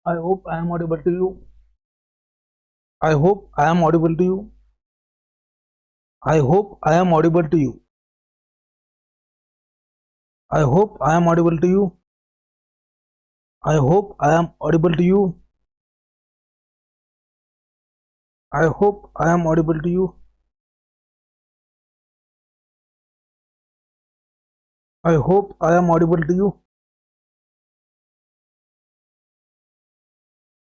I hope I am audible to you. I hope I am audible to you. I hope I am audible to you. I hope I am audible to you. I hope I am audible to you. I hope I am audible to you. I hope I am audible to you.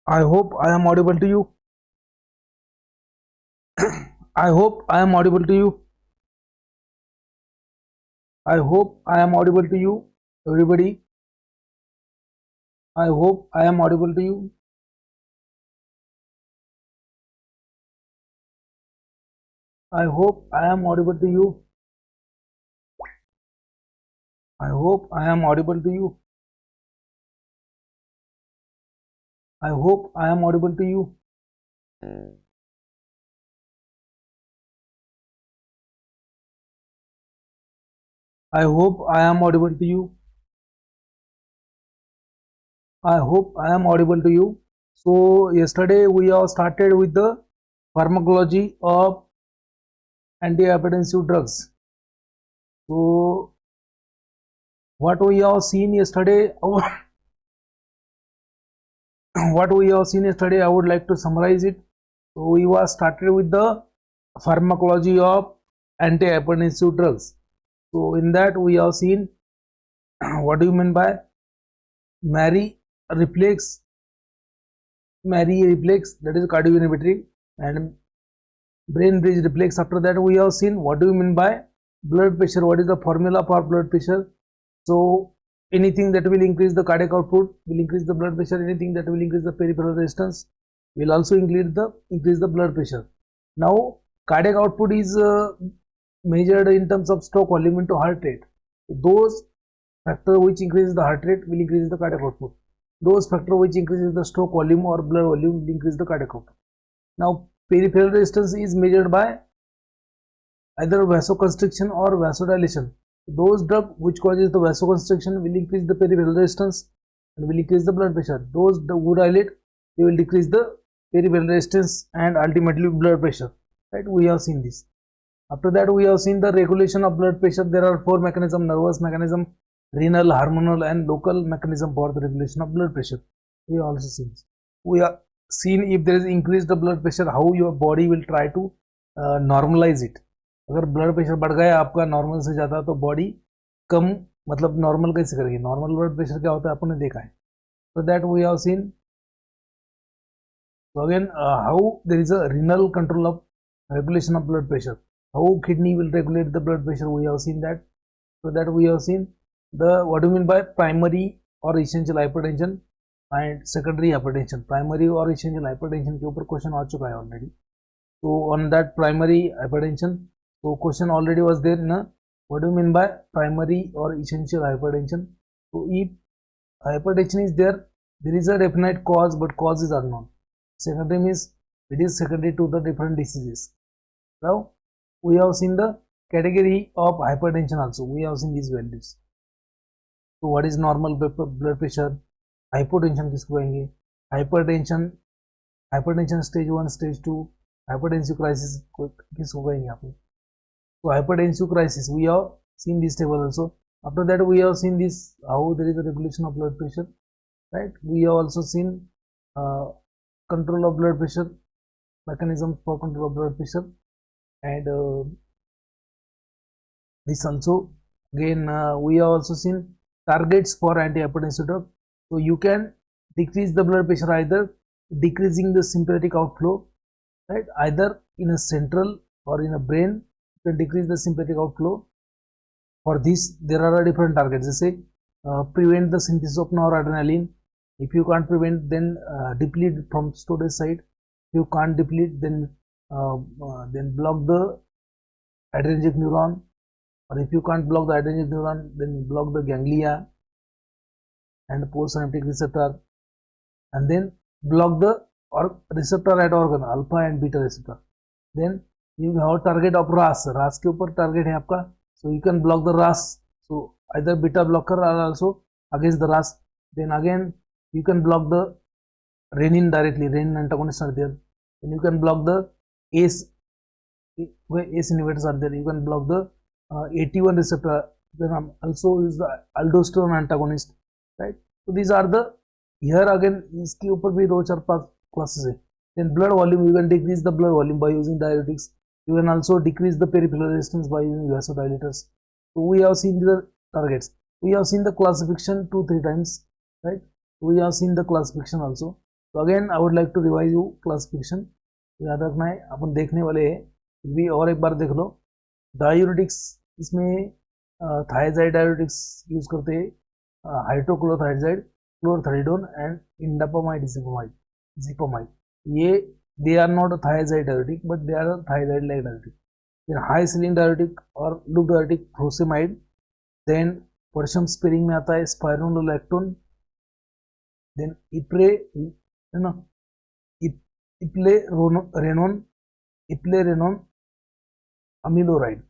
I hope I am audible to you. I hope I am audible to you. I hope I am audible to you, everybody. I hope I am audible to you. I hope I am audible to you. I hope I am audible to you. I hope I am audible to you. I hope I am audible to you. I hope I am audible to you. So yesterday we have started with the pharmacology of antihypertensive drugs. So what we have seen yesterday, what we have seen yesterday, I would like to summarize it. So we was started with the pharmacology of antihypertensive drugs. So in that we have seen what do you mean by Mary reflex, that is cardioinhibitory, and brain bridge reflex. After that we have seen what do you mean by blood pressure, what is the formula for blood pressure. So anything that will increase the cardiac output will increase the blood pressure, anything that will increase the peripheral resistance will also increase the blood pressure. Now cardiac output is measured in terms of stroke volume into heart rate. Those factor which increases the heart rate will increase the cardiac output. Those factor which increases the stroke volume or blood volume will increase the cardiac output. Now peripheral resistance is measured by either vasoconstriction or vasodilation. Those drugs which causes the vasoconstriction will increase the peripheral resistance and will increase the blood pressure. Those who dilate, they will decrease the peripheral resistance and ultimately blood pressure. Right? We have seen this. After that we have seen the regulation of blood pressure. There are four mechanisms: nervous mechanism, renal, hormonal and local mechanism for the regulation of blood pressure. We have also seen this. We have seen if there is increased blood pressure, how your body will try to normalize it. अगर blood pressure बढ़ गया आपका normal से ज़्यादा तो body कम मतलब normal कैसे करेगी. नॉर्मल ब्लड प्रेशर क्या होता है आपने देखा है. So that we have seen. So again how there is a renal control of regulation of blood pressure, how kidney will regulate the blood pressure, we have seen that. So that we have seen the what do you mean by primary or essential hypertension and secondary hypertension. Primary or essential hypertension के ऊपर question आ चुका है already. So on that primary hypertension, so question already was there in a what do you mean by primary or essential hypertension. So if hypertension is there, there is a definite cause, but cause is unknown. Secondary means it is secondary to the different diseases. Now we have seen the category of hypertension also. We have seen these values. So what is normal blood pressure, hypotension किसको कहेंगे, hypertension stage 1, stage 2, hypertensive crisis किसको कहेंगे आप. So hypertensive crisis we have seen this table also. After that we have seen this how there is a regulation of blood pressure, right. We have also seen control of blood pressure, mechanism for control of blood pressure, and this also again we have also seen targets for antihypertensive drug. So you can decrease the blood pressure either decreasing the sympathetic outflow, right, either in a central or in a brain. You can decrease the sympathetic outflow. For this there are different targets. They say prevent the synthesis of noradrenaline. If you can't prevent, then deplete from storage side. If you can't deplete, then block the adrenergic neuron, or if you can't block the adrenergic neuron, then block the ganglia and postsynaptic receptor, and then block the receptor at organ, alpha and beta receptor. Then you have target of Raas. Raas के ऊपर target है आपका. So you can block the Raas. So either beta blocker or also against the Raas. Then again you can block the renin directly, renin antagonists are there, then you can block the ACE, where ACE inhibitors are there, you can block the AT1 receptor, then also is the aldosterone antagonist, right? So these are the, here again इसके ऊपर भी 2-4-5 classes है. Then blood volume, you can decrease the blood volume by using diuretics. You can also decrease the peripheral resistance by using vasodilators. So we have seen the targets. We have seen the classification 2-3 times, right? We have seen the classification also. So again I would like to revise you classification. याद रखना है, अपन देखने वाले हैं, भी और एक बार देख लो. डायूरेटिक्स, इसमें थायजाइड डायूरेटिक्स यूज करते हैं, हाइड्रोक्लोरोथायजाइड, क्लोरोथाइडोन एंड इंडापामाइड, जिपोमाइड. ये they are not a thiazide diuretic but they are a thiazide like diuretic. Then high ceiling diuretic और loop diuretic furosemide. Then potassium sparing में आता है स्पाइरोनोलैक्टोन. देन इप्रे है ना, eplerenone amiloride.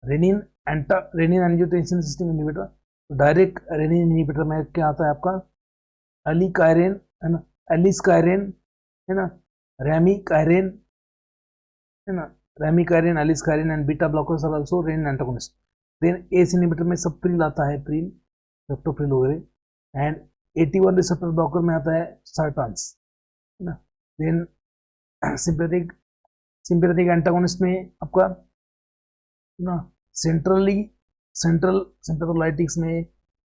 Renin angiotensin system inhibitor. तो direct renin inhibitor में क्या आता है आपका एलिकायरेन है ना, एलिस्कायरेन है ना, रैमिकायरेन है ना, remikiren, aliskiren and beta blockers are also renin antagonist. Then ACE inhibitor में सप्रिल आता है, प्रिल, सेप्टोप्रिल वगैरह. एंड 81 रिसेप्टर ब्लॉकर में आता है सार्टान्स है ना. देन सिंपैथेटिक एंटागोनिस्ट में आपका ना सेंट्रलाइटिक्स में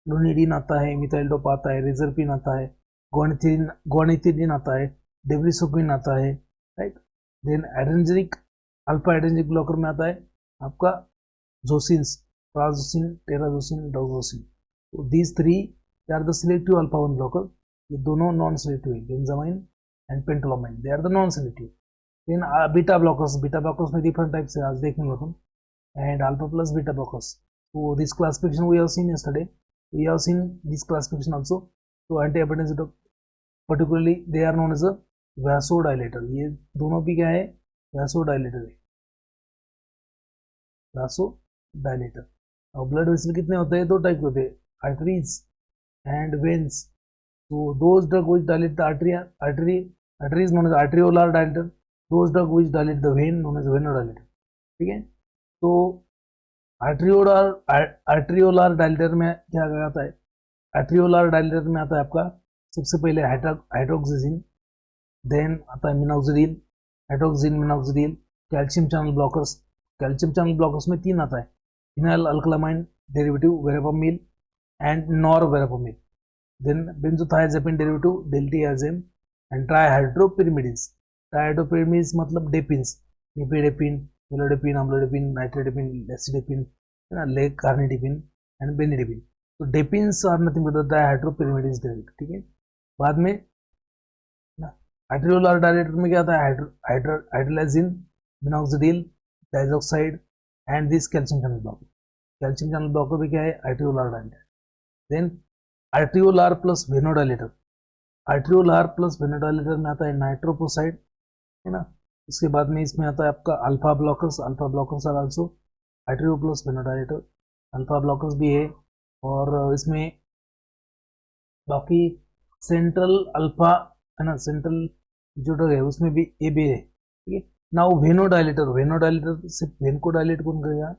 लोनिडीन आता है, मिथाइल आता है, रिजर्पिन आता है, गोनिथिरिन आता है, डेब्रिसोक्विन आता है, right. Then adrenergic, alpha adrenergic blocker में आता है आपका जोसिन्स, प्राजोसिन, टेराजोसिन, डोजोसिन. तो these 3 are the selective alpha 1 blocker. ये दोनों नॉन सिलेक्टिव है, benzamine and phentolamine, they are the non selective. Then beta blockers में डिफरेंट टाइप्स है, आज देखेंगे अपन. And alpha plus beta blockers. So this classification we have seen yesterday. We have seen this classification also. So antihypertensive drug, particularly they are known as a vasodilator. ये दोनों भी क्या है, vasodilator है, vasodilator. और ब्लड वेसल कितने होते हैं, 2 टाइप के होते हैं, arteries and veins. So those drug which dilate the artery is known as arteriolar dilator. Those drug which dilate the vein known as venodilator. ठीक है. तो आर्ट्रियोलार डायलेटर में क्या आता है, आर्ट्रियोलार डायलेटर में आता है आपका सबसे पहले हाइड्रोक्सिजिन, देन आता है minoxidil, hydroxyzine, minoxidil. Calcium channel blockers में 3 आता है, phenyl alkylamine derivative verapamil and norverapamil. Then benzothiazepine derivative diltiazem and trihydropyridines मतलब डेपिन्स, निपेडेपिन, मिलोडेपिन, अम्लोडेपिन, नाइट्रोडेपिन, एसिडेपिन है ना, लेग कार्निडेपिन एंड बेनिडेपिन. तो डेपिन्स आर नथिंग बट डाइहाइड्रोपिरिमिडीन डेरिवेटिव. ठीक है. बाद में आर्ट्रियोलार डायलेटर में क्या आता है, hydralazine, minoxidil, diazoxide and this calcium channel blocker. Calcium channel blocker भी क्या है, arteriolar dilator. Then arteriolar plus venodilator. Arteriolar plus venodilator में आता है नाइट्रोपोसाइड है ना. इसके बाद में इसमें आता है आपका alpha blockers are also arterio plus venodilator. Alpha blockers भी है. और इसमें बाकी सेंट्रल अल्फा है ना, सेंट्रल जो ड्रग है उसमें भी ए भी है. ठीक है. नाउ वेनोडाइलेटर से वेन को डायलेट कौन करेगा,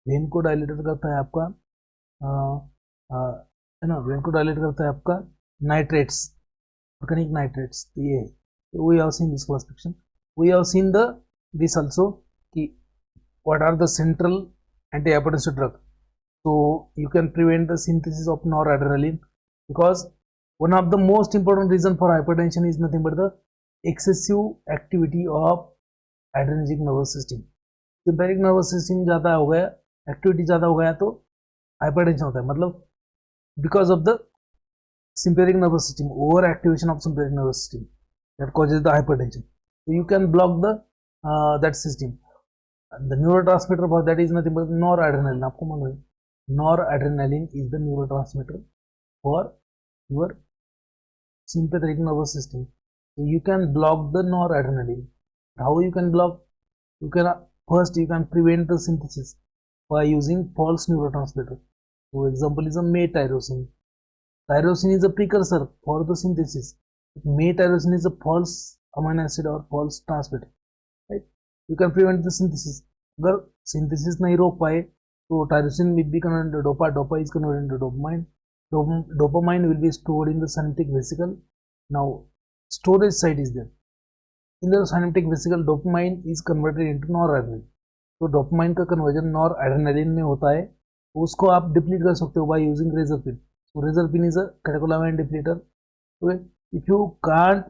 वेन को डायलेटर करता है आपका है ना, वेन को डायलेट करता है आपका नाइट्रेट्स, ऑर्गेनिक नाइट्रेट्स. तो ये है. तो we have seen this classification. We have seen this also कि what are the central antihypertensive drug. So you can prevent the synthesis of noradrenaline, because one of the most important reason for hypertension is nothing but the excessive activity of adrenergic nervous system. sympathetic nervous system ज़्यादा हो गया, activity ज़्यादा हो गया तो hypertension होता है. मतलब because of the sympathetic nervous system, over activation of sympathetic nervous system that causes the hypertension. So you can block the that system. The neurotransmitter for that is nothing but noradrenaline. आपको मालूम है, noradrenaline is the neurotransmitter for your sympathetic nervous system. So you can block the noradrenaline. How you can block? You can first you can prevent the synthesis by using false neurotransmitter. So example is a tyrosine. Tyrosine is a precursor for the synthesis. May tyrosine is a false amino acid or false transmitter, right? You can prevent the synthesis. अगर synthesis नहीं रोक पाए तो tyrosine will be converted into dopa, dopa is converted into dopamine. Dopamine will be stored in the synaptic vesicle. Now storage site is there. In the synaptic vesicle, dopamine is converted into noradrenaline. तो dopamine का conversion nor adrenaline में होता है, तो उसको आप deplete कर सकते हो by using reserpine. So reserpine is a catecholamine depleter. Okay, if you can't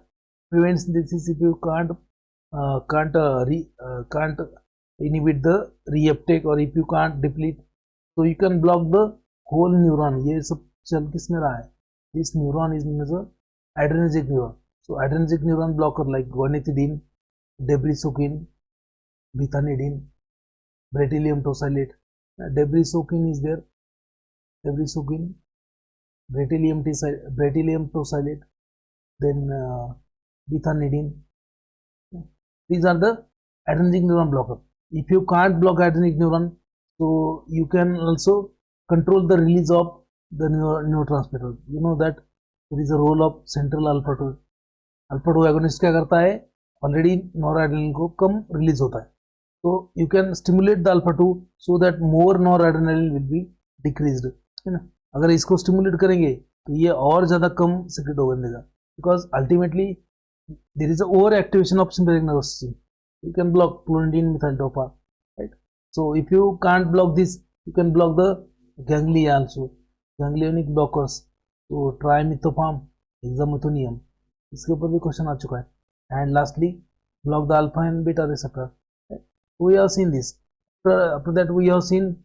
prevent synthesis, if you can't inhibit the reuptake, or if you can't deplete, so you can block the whole neuron. ये सब चल किस में रहा है? This neuron is known as a adrenergic neuron. So adrenergic neuron blocker like guanethidine, debrisoquine, bethanidine, bretylium tosylate. Debrisoquine is there. Debrisoquine, bretylium tosylate, then bethanidine. These are the adrenergic neuron blocker. If you can't block adrenergic neuron, so you can also control the release of the neurotransmitter. You know that there is a role of central alpha 2. Alpha 2 agonist क्या करता है? Already noradrenaline को कम release होता है. So you can stimulate the alpha 2 so that more noradrenaline will be decreased, है ना? अगर इसको stimulate करेंगे तो ये और ज़्यादा कम secrete होने देगा, because ultimately there is a overactivation of sympathetic nervous system. You can block clonidine methyl dopa, right? So if you can't block this, you can block the ganglia also, ganglionic blockers. So trimethophan, hexamethonium, इसके ऊपर भी question आ चुका है. And lastly, block the alpha and beta receptor. We have seen this. After that, we have seen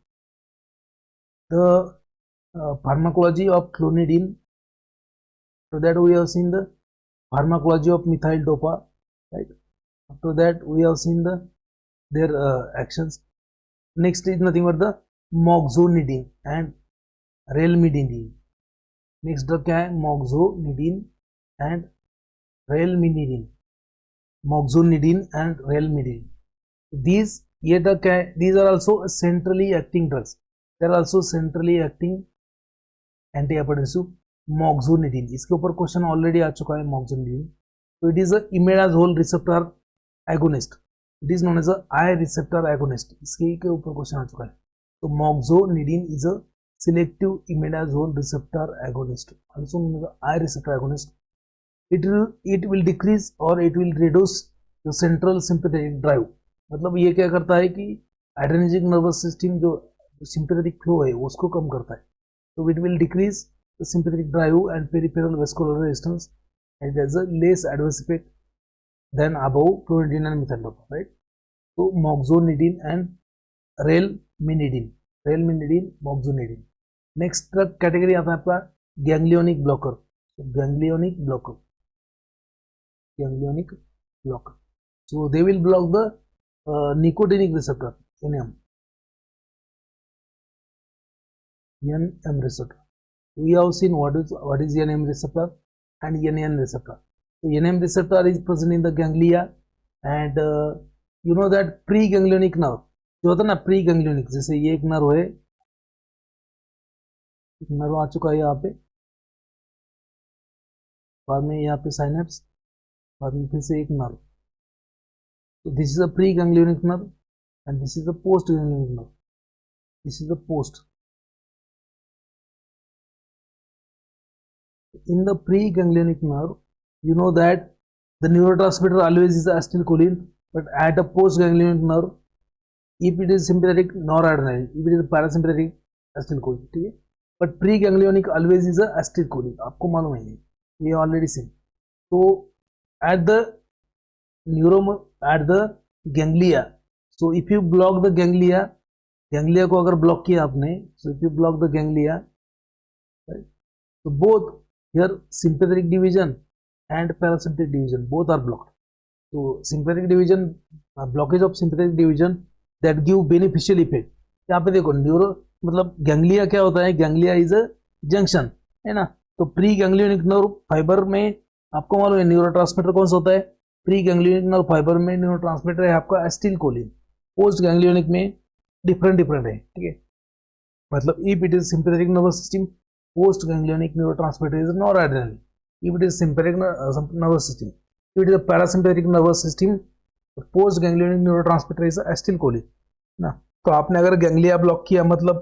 the pharmacology of clonidine. After that, we have seen the pharmacology of methyl dopa, right? After that, we have seen their actions. Next is nothing but the moxonidine and relmidinine. Next drug क्या है? moxonidine and relmidinine. Moxonidine and relmidinine. These ये drug क्या है? These are also centrally acting drugs. They are also centrally acting antihypertensive. Moxonidine, इसके ऊपर question already आ चुका है. moxonidine, so it is a imidazole receptor agonist. It is known as a I receptor agonist. इसके के ऊपर question आ चुका है. तो moxonidine is a selective imidazole receptor agonist, also known as I receptor agonist. It will decrease or it will reduce the central sympathetic drive. मतलब ये क्या करता है कि एड्रेनर्जिक नर्वस सिस्टम जो सिंपैथेटिक फ्लो है उसको कम करता है. तो it will decrease the sympathetic drive and peripheral vascular resistance and there is a less adverse effect than above clonidine and methyldopa, right? तो moxonidine and rilmenidine moxonidine. Next drug category आता है आपका ganglionic blocker. Ganglionic blocker, so they will block the nicotinic receptor, NM receptor. We have seen what is NM receptor and NN receptor. So NM receptor is present in the ganglia, and you know that preganglionic nerve जो होता है ना, preganglionic, जैसे ये एक nerve है, एक nerve आ चुका है यहाँ पे, बाद में यहाँ पे साइनेप्स, बाद में फिर से एक nerve. So this is a preganglionic nerve and this is the postganglionic nerve. This is the post. In the preganglionic nerve, you know that the neurotransmitter always is acetylcholine, but at a postganglionic nerve, if it is sympathetic, noradrenaline. If it is parasympathetic, acetylcholine. ठीक है? But preganglionic always is a acetylcholine. आपको मालूम है ये? We already seen. So at the ganglia, so if you block the ganglia को अगर block किया आपने, so if you block the ganglia, right, so both here sympathetic division and parasympathetic division both are blocked. So sympathetic division, blockage of sympathetic division that give beneficial effect. यहाँ पे देखो neuro मतलब ganglia क्या होता है? Ganglia is a junction, है ना? तो प्री गैंग्लियोनिक नर्व फाइबर में आपको मालूम है न्यूरोट्रांसमीटर कौन सा होता है? प्री गैंग्लियोनिक नर्व फाइबर में न्यूरोट्रांसमीटर है आपका एसिटिलकोलिन. पोस्ट गैंग्लियोनिक में डिफरेंट है, ठीक है? मतलब if it is sympathetic nervous system, post ganglionic neurotransmitter is noradrenaline. if it is sympathetic nervous system. If it is a parasympathetic nervous system, the post ganglionic neurotransmitter is acetylcholine ना. तो आपने अगर ganglia block किया मतलब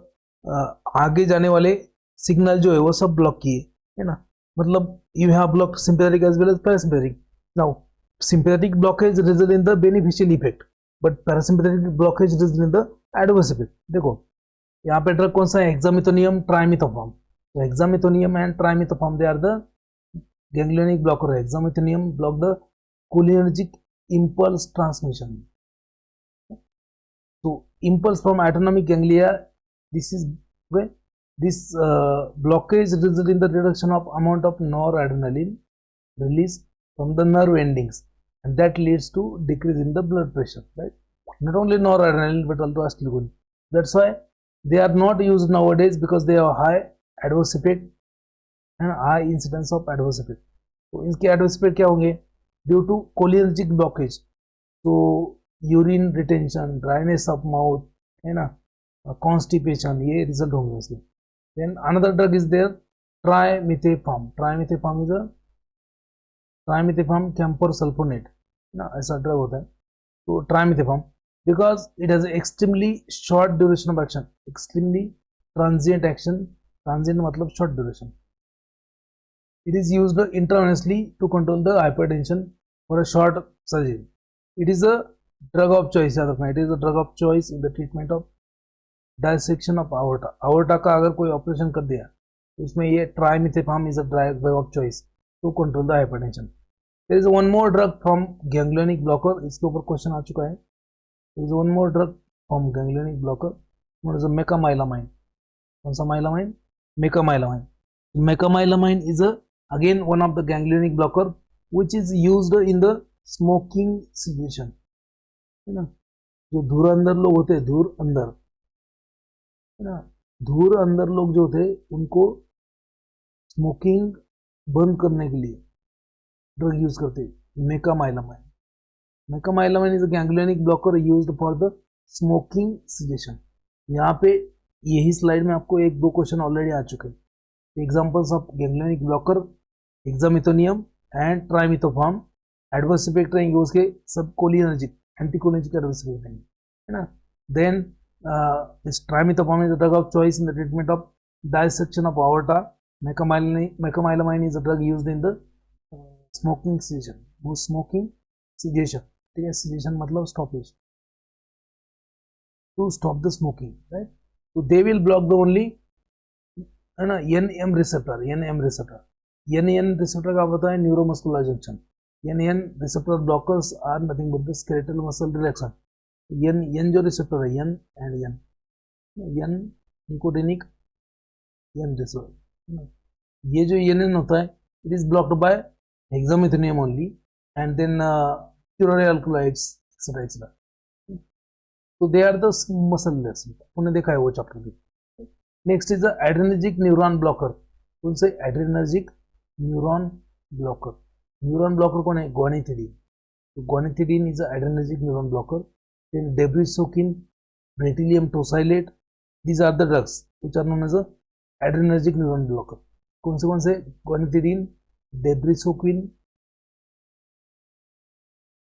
आगे जाने वाले signal जो है वो सब ब्लॉक किए है ना, मतलब you have blocked sympathetic as well as parasympathetic. Now sympathetic blockage result in the beneficial effect, but parasympathetic blockage result in the adverse effect. देखो यहाँ पे ड्रग कौन सा है, हेक्सामिथोनियम ट्राइमिथोफॉर्म. तो hexamethonium and trimethaphan they are the ganglionic blocker. Hexamethynium block the cholinergic impulse transmission. So impulse from autonomic ganglia, this is where this blockage results in the reduction of amount of noradrenaline release from the nerve endings, and that leads to decrease in the blood pressure, right? Not only noradrenaline but also acetylcholine. That's why they are not used nowadays, because they have high adverse effect and high incidence of adverse effect. तो इनके adverse effect क्या होंगे, due to cholinergic blockage, तो urine retention, dryness of mouth है ना, constipation, ये result होंगे उसके. Then another drug is there trimethaphan. Trimethaphan is a trimethaphan camphor sulfonate ना, ऐसा ड्रग होता है. तो ट्राइमिथेफार्म because it has extremely short duration of action, extremely transient action. Transient मतलब short duration. It is used intravenously to control the hypertension for a short surgery. It is a drug of choice. याद रखना, it is a drug of choice in the treatment of dissection of aorta. aorta का अगर कोई operation कर दिया तो उसमें ये trimethaphan is a drug of choice to control the hypertension. There is one more drug from ganglionic blocker. इसके ऊपर क्वेश्चन आ चुका है. There is one more drug from ganglionic blocker. What is a mecamylamine? कौन सा mylamine? Mecamylamine. Mecamylamine is a again one of the ganglionic blocker which is used in the smoking cessation. है ना, जो धूर अंदर लोग होते हैं, धूर अंदर है ना, धूर अंदर लोग जो थे उनको स्मोकिंग बंद करने के लिए ड्रग यूज करते हैं. Mecamylamine. Mecamylamine is a ganglionic blocker used for the smoking cessation. यहाँ पे यही स्लाइड में आपको एक दो क्वेश्चन ऑलरेडी आ चुके हैं. Examples of ganglionic blocker, hexamethonium and trimethaphan. Adverse effect रहेंगे उसके सब कोलिनर्जिक, एंटीकोलिनर्जिक एडवर्स इफेक्ट रहेंगे, है ना. Then this trimethaphan is a drug of choice in the treatment of dissection of aorta. Mecamylamine is a drug used in the smoking cessation. वो smoking cessation, ठीक है, cessation मतलब stoppage, to stop the smoking, right? So they will block the only है ना NM receptor. NM receptor, NN receptor का होता है neuromuscular junction. NN receptor blockers are nothing but the skeletal muscle relaxant. N जो receptor है, N and N nicotinic N receptor. ये जो NN होता है, it is blocked by hexamethonium only, and then curare alkaloids, etc., etc. So they are the muscle relaxant. उन्हें देखा है वो चैप्टर भी. Next is the adrenergic neuron blocker. कौन से adrenergic neuron blocker? Neuron blocker कौन है? गोनिथिडीन. तो guanethidine is a adrenergic neuron blocker. Then debrisoquine, bretylium tosylate, these are the drugs which are known as a adrenergic neuron blocker. कौन से? Guanethidine, debrisoquine,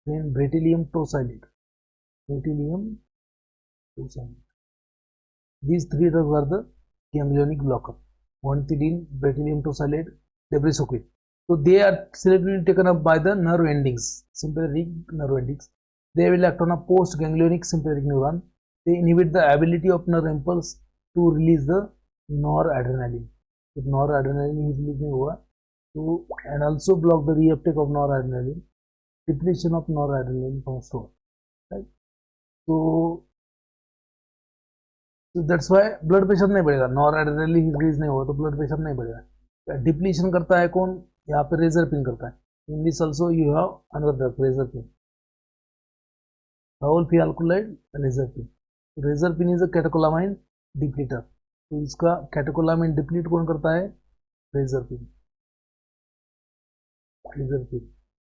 then bretylium tosylate. These three drugs are the ganglionic blocker: guanidine, bretillium tosylate, debrisoquin. So they are selectively taken up by the nerve endings, sympathetic nerve endings. They will act on a post-ganglionic sympathetic neuron. They inhibit the ability of nerve impulse to release the noradrenaline. If noradrenaline is released नहीं हुआ तो, and also block the reuptake of noradrenaline, depletion of noradrenaline from store, right? So that's why blood pressure नहीं बढ़ेगा. Noradrenaline release नहीं हुआ तो blood pressure नहीं बढ़ेगा. डिप्लीशन करता है कौन? यहाँ पे रेजरपिन करता है. In this also you have another drug, reserpine, rauwolfia alkaloid, reserpine. Reserpine is a catecholamine depleter. तो इसका कैटेकोलामाइन डिप्लीट कौन करता है? रेजरपिन. रेजरपिन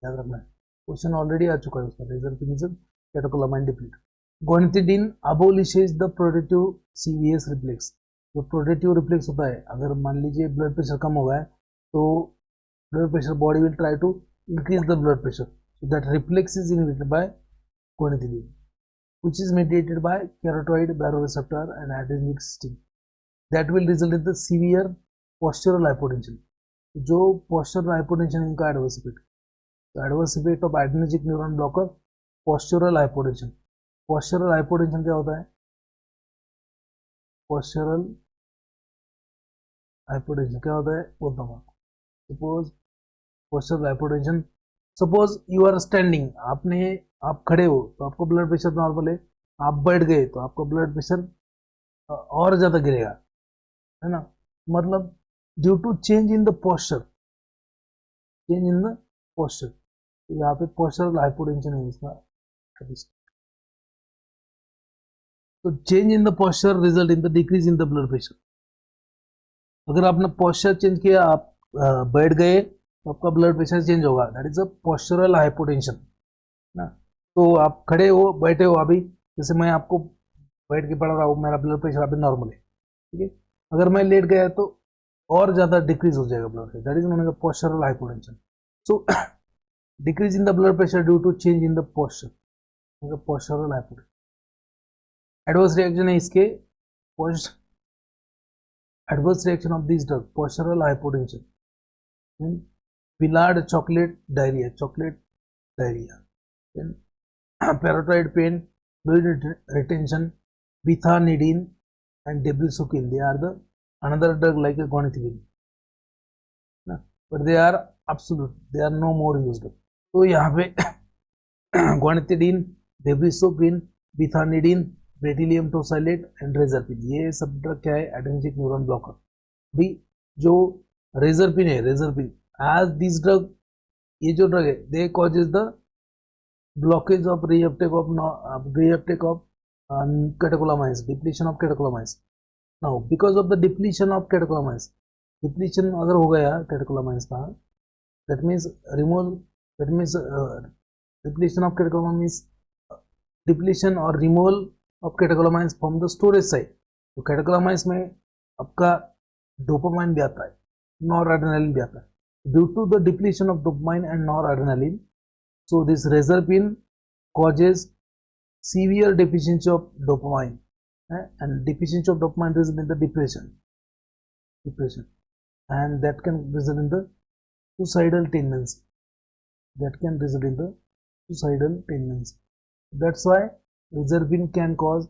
याद रखना है, क्वेश्चन ऑलरेडी आ चुका है उसका. Reserpine is a catecholamine depleter. Guanethidine abolishes the protective CVS reflex. जो प्रोटेक्टिव रिफ्लेक्स होता है, अगर मान लीजिए ब्लड प्रेशर कम हो गया है तो blood pressure, body will try to increase the blood pressure. So that reflex is inhibited by gonitidine, which is mediated by carotid baroreceptor and adrenergic system. That will result in the severe postural hypotension. जो postural hypotension इनका adverse effect. The adverse effect of adrenergic neuron blocker, postural hypotension. Postural hypotension क्या होता है? Postural hypotension क्या होता है? बोलता हूँ. Suppose postural hypotension. Suppose you are standing. आप खड़े हो तो आपका ब्लड प्रेशर नॉर्मल है. आप बैठ गए तो आपका ब्लड प्रेशर और ज्यादा गिरेगा, है ना. मतलब due to change in the posture, तो यहाँ पे पोस्चरल हाइपोटेंशन है इसका. तो change in the posture result in the decrease in the blood pressure. अगर आपने पोस्चर चेंज किया, आप बैठ गए तो आपका ब्लड प्रेशर चेंज होगा. That is a postural hypotension ना. तो आप खड़े हो, बैठे हो, अभी जैसे मैं आपको बैठ के पढ़ रहा हूँ, मेरा ब्लड प्रेशर अभी नॉर्मल है, ठीक है. अगर मैं लेट गया तो और ज्यादा डिक्रीज हो जाएगा blood pressure. That is known as postural hypotension. So decrease in the blood pressure due to change in the posture, postural hypotension. Adverse reaction है इसके, adverse reaction of this drug postural hypotension, Pillard chocolate diarrhea, then parotid pain, fluid retention, bethanidine and debrisukin. They are the another drug like a gonitidine, but they are absolute, they are no more used. तो यहाँ पे gonitidine, debrisukin, bethanidine, बेटिलियम tosylate and रेजरपिन, ये सब drug क्या है? Adrenergic neuron blocker. भी जो रेजरपिन है, रेजरपिन as this drug, ये जो ड्रग है, they causes the blockage of reuptake of catecholamines, depletion of catecholamines. Now because of the depletion of catecholamines, depletion अगर हो गया catecholamines का, that means depletion of catecholamines, depletion or removal of catecholamines from the storage side. तो catecholamines में आपका dopamine भी आता है, noradrenaline भी आता है. Due to the depletion of dopamine and noradrenaline, so this reserpine causes severe deficiency of dopamine, and deficiency of dopamine results in the depression, and that can result in the suicidal tendency. That's why reserpine can cause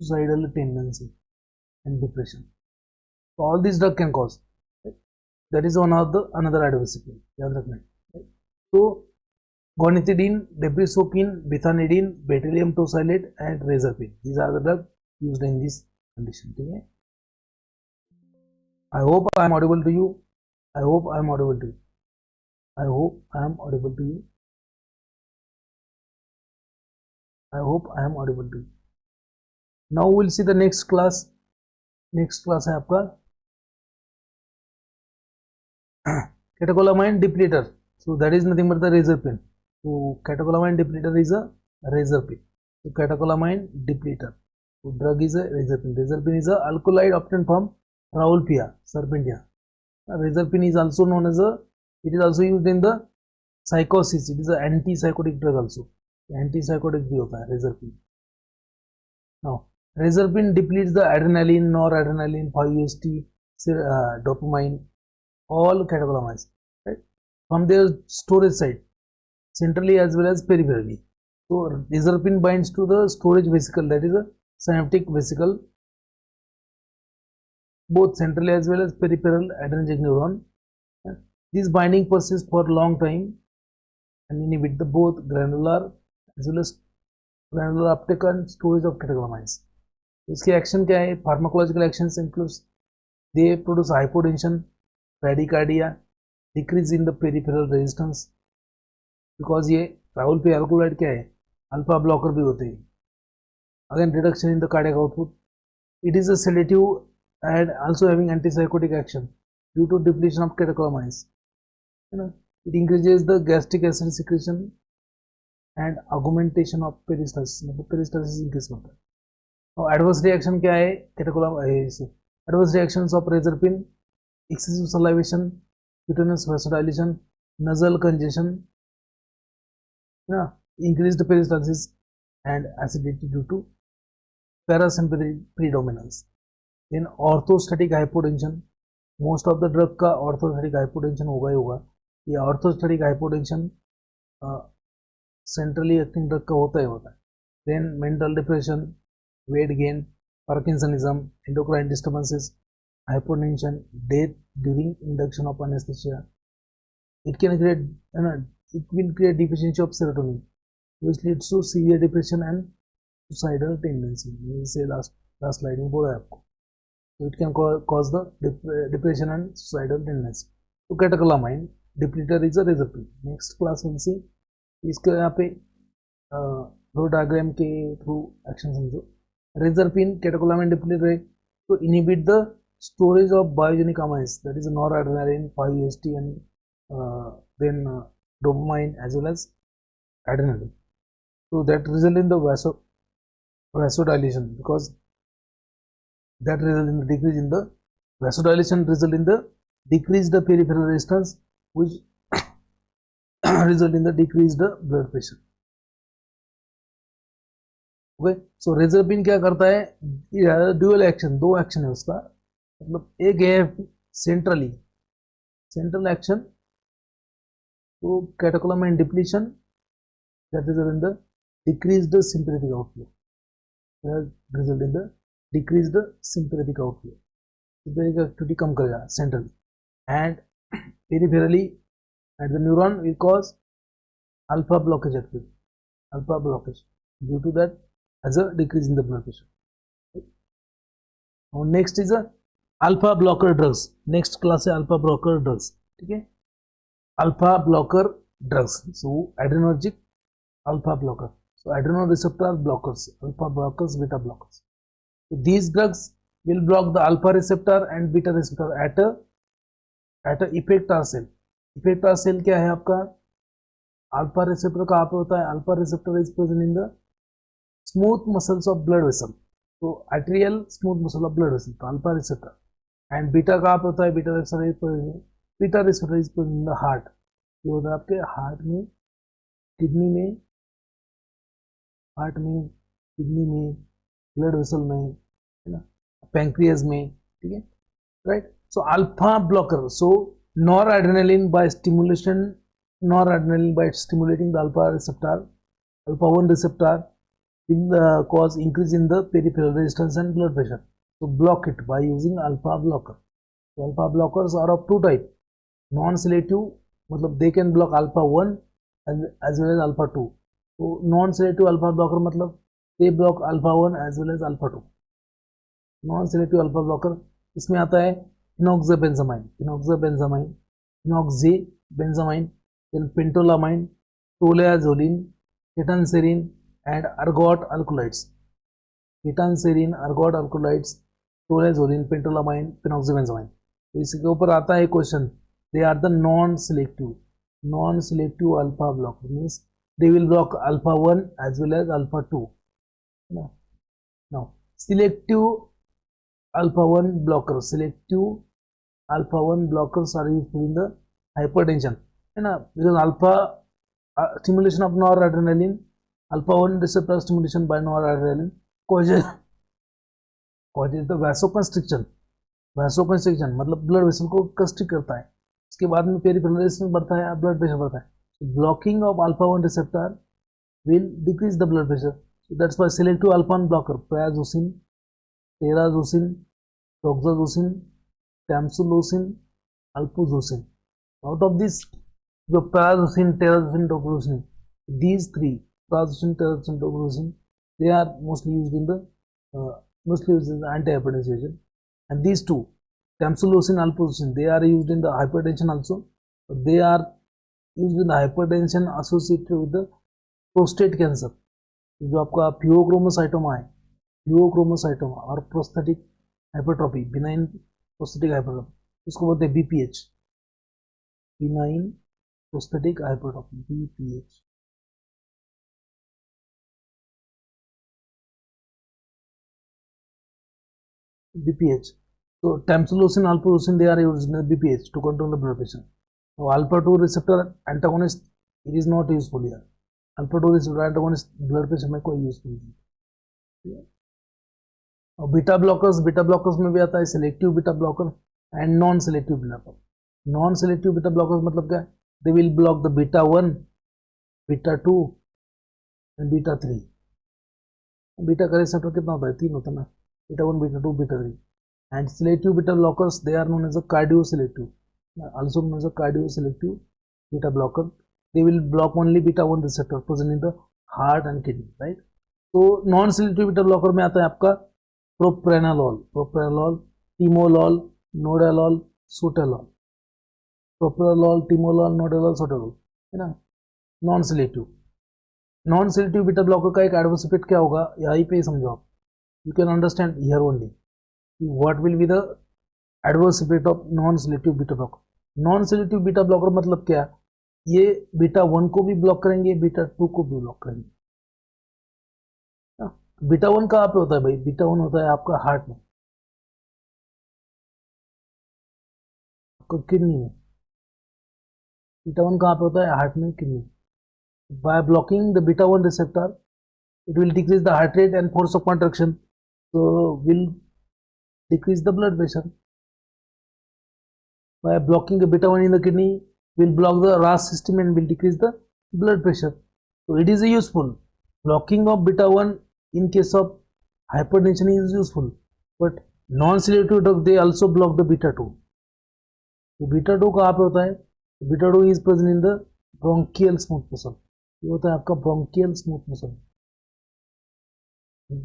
suicidal tendency and depression. So all these drugs can cause. That is one of the another adverse effect. याद रखना है. तो gonitidine, debrisukin, bethanidine, बेटिलियम tosylate and रेजरपिन, these are the drugs used in this condition. ठीक है. I hope I am audible to you. I hope I am audible to you. Now we will see the next class. Next class है आपका catecholamine depleter. So that is nothing but the reserpine. So catecholamine depleter is a reserpine. So catecholamine depleter. So drug is a reserpine. Reserpine is a alkaloid obtained from Rauwolfia serpentia. Reserpine is also known as a, it is also used in the psychosis. It is an antipsychotic drug also. Antipsychotic भी होता है reserpine. Now reserpine depletes the adrenaline, noradrenaline, 5-HT, dopamine, all catecholamines, right, from their storage site, centrally as well as peripherally. So reserpine binds to the storage vesicle, that is a synaptic vesicle, both centrally as well as peripheral adrenergic neuron. This binding persists for a long time and inhibit the both granular as well as granular uptake and storage of catecholamines. इसके action क्या है? Pharmacological actions includes, they produce hypotension, bradycardia, decrease in the peripheral resistance, because ये Rauvolfia alkaloid क्या है? Alpha blocker भी होते हैं. Again reduction in the cardiac output. It is a sedative and also having antipsychotic action due to depletion of catecholamines. It increases the gastric acid secretion and augmentation of peristalsis. Peristalsis increase होता है. और adverse reaction क्या है? Adverse reactions of reserpine: excessive salivation, cutaneous vasodilation, nasal congestion, increased peristalsis, and acidity due to parasympathetic predominance. In orthostatic hypotension, most of the drug का orthostatic hypotension होगा ही होगा. ये orthostatic hypotension centrally acting drug का होता ही होता है. Then mental depression, weight gain, parkinsonism, endocrine disturbances, hypotension, death during induction of anesthesia. It will create deficiency of serotonin, which leads to severe depression and suicidal tendency. से last slide में बोला है आपको. So it can cause the depression and suicidal tendency. So catecholamine depleter is a reserpine. Next class we'll see. इसके यहाँ पे flow diagram के through action समझो. Reserpine catecholamine depleter to inhibit the storage of biogenic amines, that is noradrenaline, 5-HT, and then dopamine as well as adrenaline. So that result in the vasodilation, because that result in the decrease in the vasodilation result in the decreased peripheral resistance, which result in the decreased blood pressure. Okay, so reserpine क्या करता है? Dual action, दो action है उसका. मतलब एक है central action, तो catecholamine depletion that result in the decreased sympathetic outflow, result in the decreased sympathetic outflow, sympathetic activity कम करेगा centrally, and peripherally at the neuron will cause alpha blockage activity, alpha blockage, due to that as a decrease in the blood pressure. Now next is a alpha blocker drugs. Next class है alpha blocker drugs. ठीक है, alpha blocker drugs. So adrenergic alpha blocker, so adrenal receptor blockers, alpha blockers, beta blockers. These drugs will block the alpha receptor and beta receptor at effector cell. Effector cell क्या है आपका? Alpha receptor का आप होता है, alpha receptor is present in the smooth muscles of blood vessel, तो arterial smooth muscle of blood vessel, तो alpha receptor. And beta का आप होता है, beta receptor is present in the heart. ये होता है आपके हार्ट में, किडनी में, किडनी में, ब्लड वेसल में, है ना, पैंक्रियाज में. ठीक है, right. So alpha blocker, so noradrenaline by stimulating the alpha receptor, alpha 1 receptor will cause increase in the peripheral resistance and blood pressure. So block it by using alpha blocker. So alpha blockers are of two type. Non-selective, मतलब they can block alpha 1 as well as alpha 2. So non-selective alpha blocker मतलब they block alpha 1 as well as alpha 2. Non-selective alpha blocker इसमें आता है phenoxybenzamine, then pentolamine, toluazoline, ketanserin and ergot alkaloids. ketanserin, ergot alkaloids, toluazoline, pentolamine, phenoxybenzamine. तो इसके ऊपर आता है question. They are the non selective alpha blocker, means they will block alpha 1 as well as alpha 2. Now selective alpha 1 blockers are used in the hypertension, है ना, because alpha stimulation of noradrenaline, alpha 1 receptor stimulation by noradrenaline causes the vasoconstriction. मतलब blood vessel को constrict करता है. इसके बाद में peripheral resistance बढ़ता है, ब्लड प्रेशर बढ़ता है. Blocking of alpha 1 receptor will decrease the blood pressure. That's why selective alpha 1 blocker, prazosin, terazosin, doxazosin, tamsulosin, alfuzosin. Out of this, जो prazosin, terazosin, doxazosin, these three, prazosin, terazosin, doxazosin, they are mostly used in the antihypertensive agent. And these two, tamsulosin, alpozocin, they are used in the hypertension also. They are used in the hypertension associated with the prostate cancer. जो आपका pheochromocytoma है, pheochromocytoma और prosthetic hypertrophy, benign prosthetic hypertrophy, उसको बोलते हैं BPH, benign prosthetic hypertrophy, BPH. BPH. So tamsulosin, alpozocin, they are used in the BPH to control the blood pressure. Alpha 2 receptor antagonist, it is not useful here. Alpha 2 receptor antagonist blood pressure में कोई useful नहीं. और beta blockers में भी आता है selective beta blocker and non selective beta blocker. Non selective beta blockers मतलब क्या है? They will block the beta 1, beta 2 and beta 3. Beta का रिसेप्टर कितना होता है? 3 होता है ना. Beta 1, beta 2, beta 3. And selective beta blockers, they are known as a cardio selective, also known as a cardioselective beta blocker. They will block only beta 1 receptor present in the heart and kidney, right? तो non selective beta blocker में आता है आपका प्रोप्रेनोलॉल, timolol, नोडेलॉल, सोटेलॉल. प्रोप्रेनोलॉल, timolol, नोडेलॉल, सोटेलॉल, है ना. Non selective beta blocker का एक adverse effect क्या होगा, यहीं पे समझो आप. You can understand here only what will be the adverse effect of non selective beta blocker. Non selective beta blocker मतलब क्या? ये बीटा 1 को भी ब्लॉक करेंगे, बीटा 2 को भी ब्लॉक करेंगे. बीटा 1 कहाँ पे होता है भाई? बीटा 1 होता है आपका हार्ट में, आपका किडनी में. बीटा 1 कहाँ पे होता है? हार्ट में, kidney. By blocking the beta 1 receptor it will decrease the heart rate and force of contraction, so will decrease the blood pressure. By blocking the beta 1 in the kidney, will block the Raas system and will decrease the blood pressure. So it is useful. Blocking of beta 1 in case of hypertension is useful, but non-selective drug they also block the beta 2. तो beta 2 कहाँ पे होता है? Beta 2 is present in the bronchial smooth muscle. ये होता है आपका bronchial smooth muscle.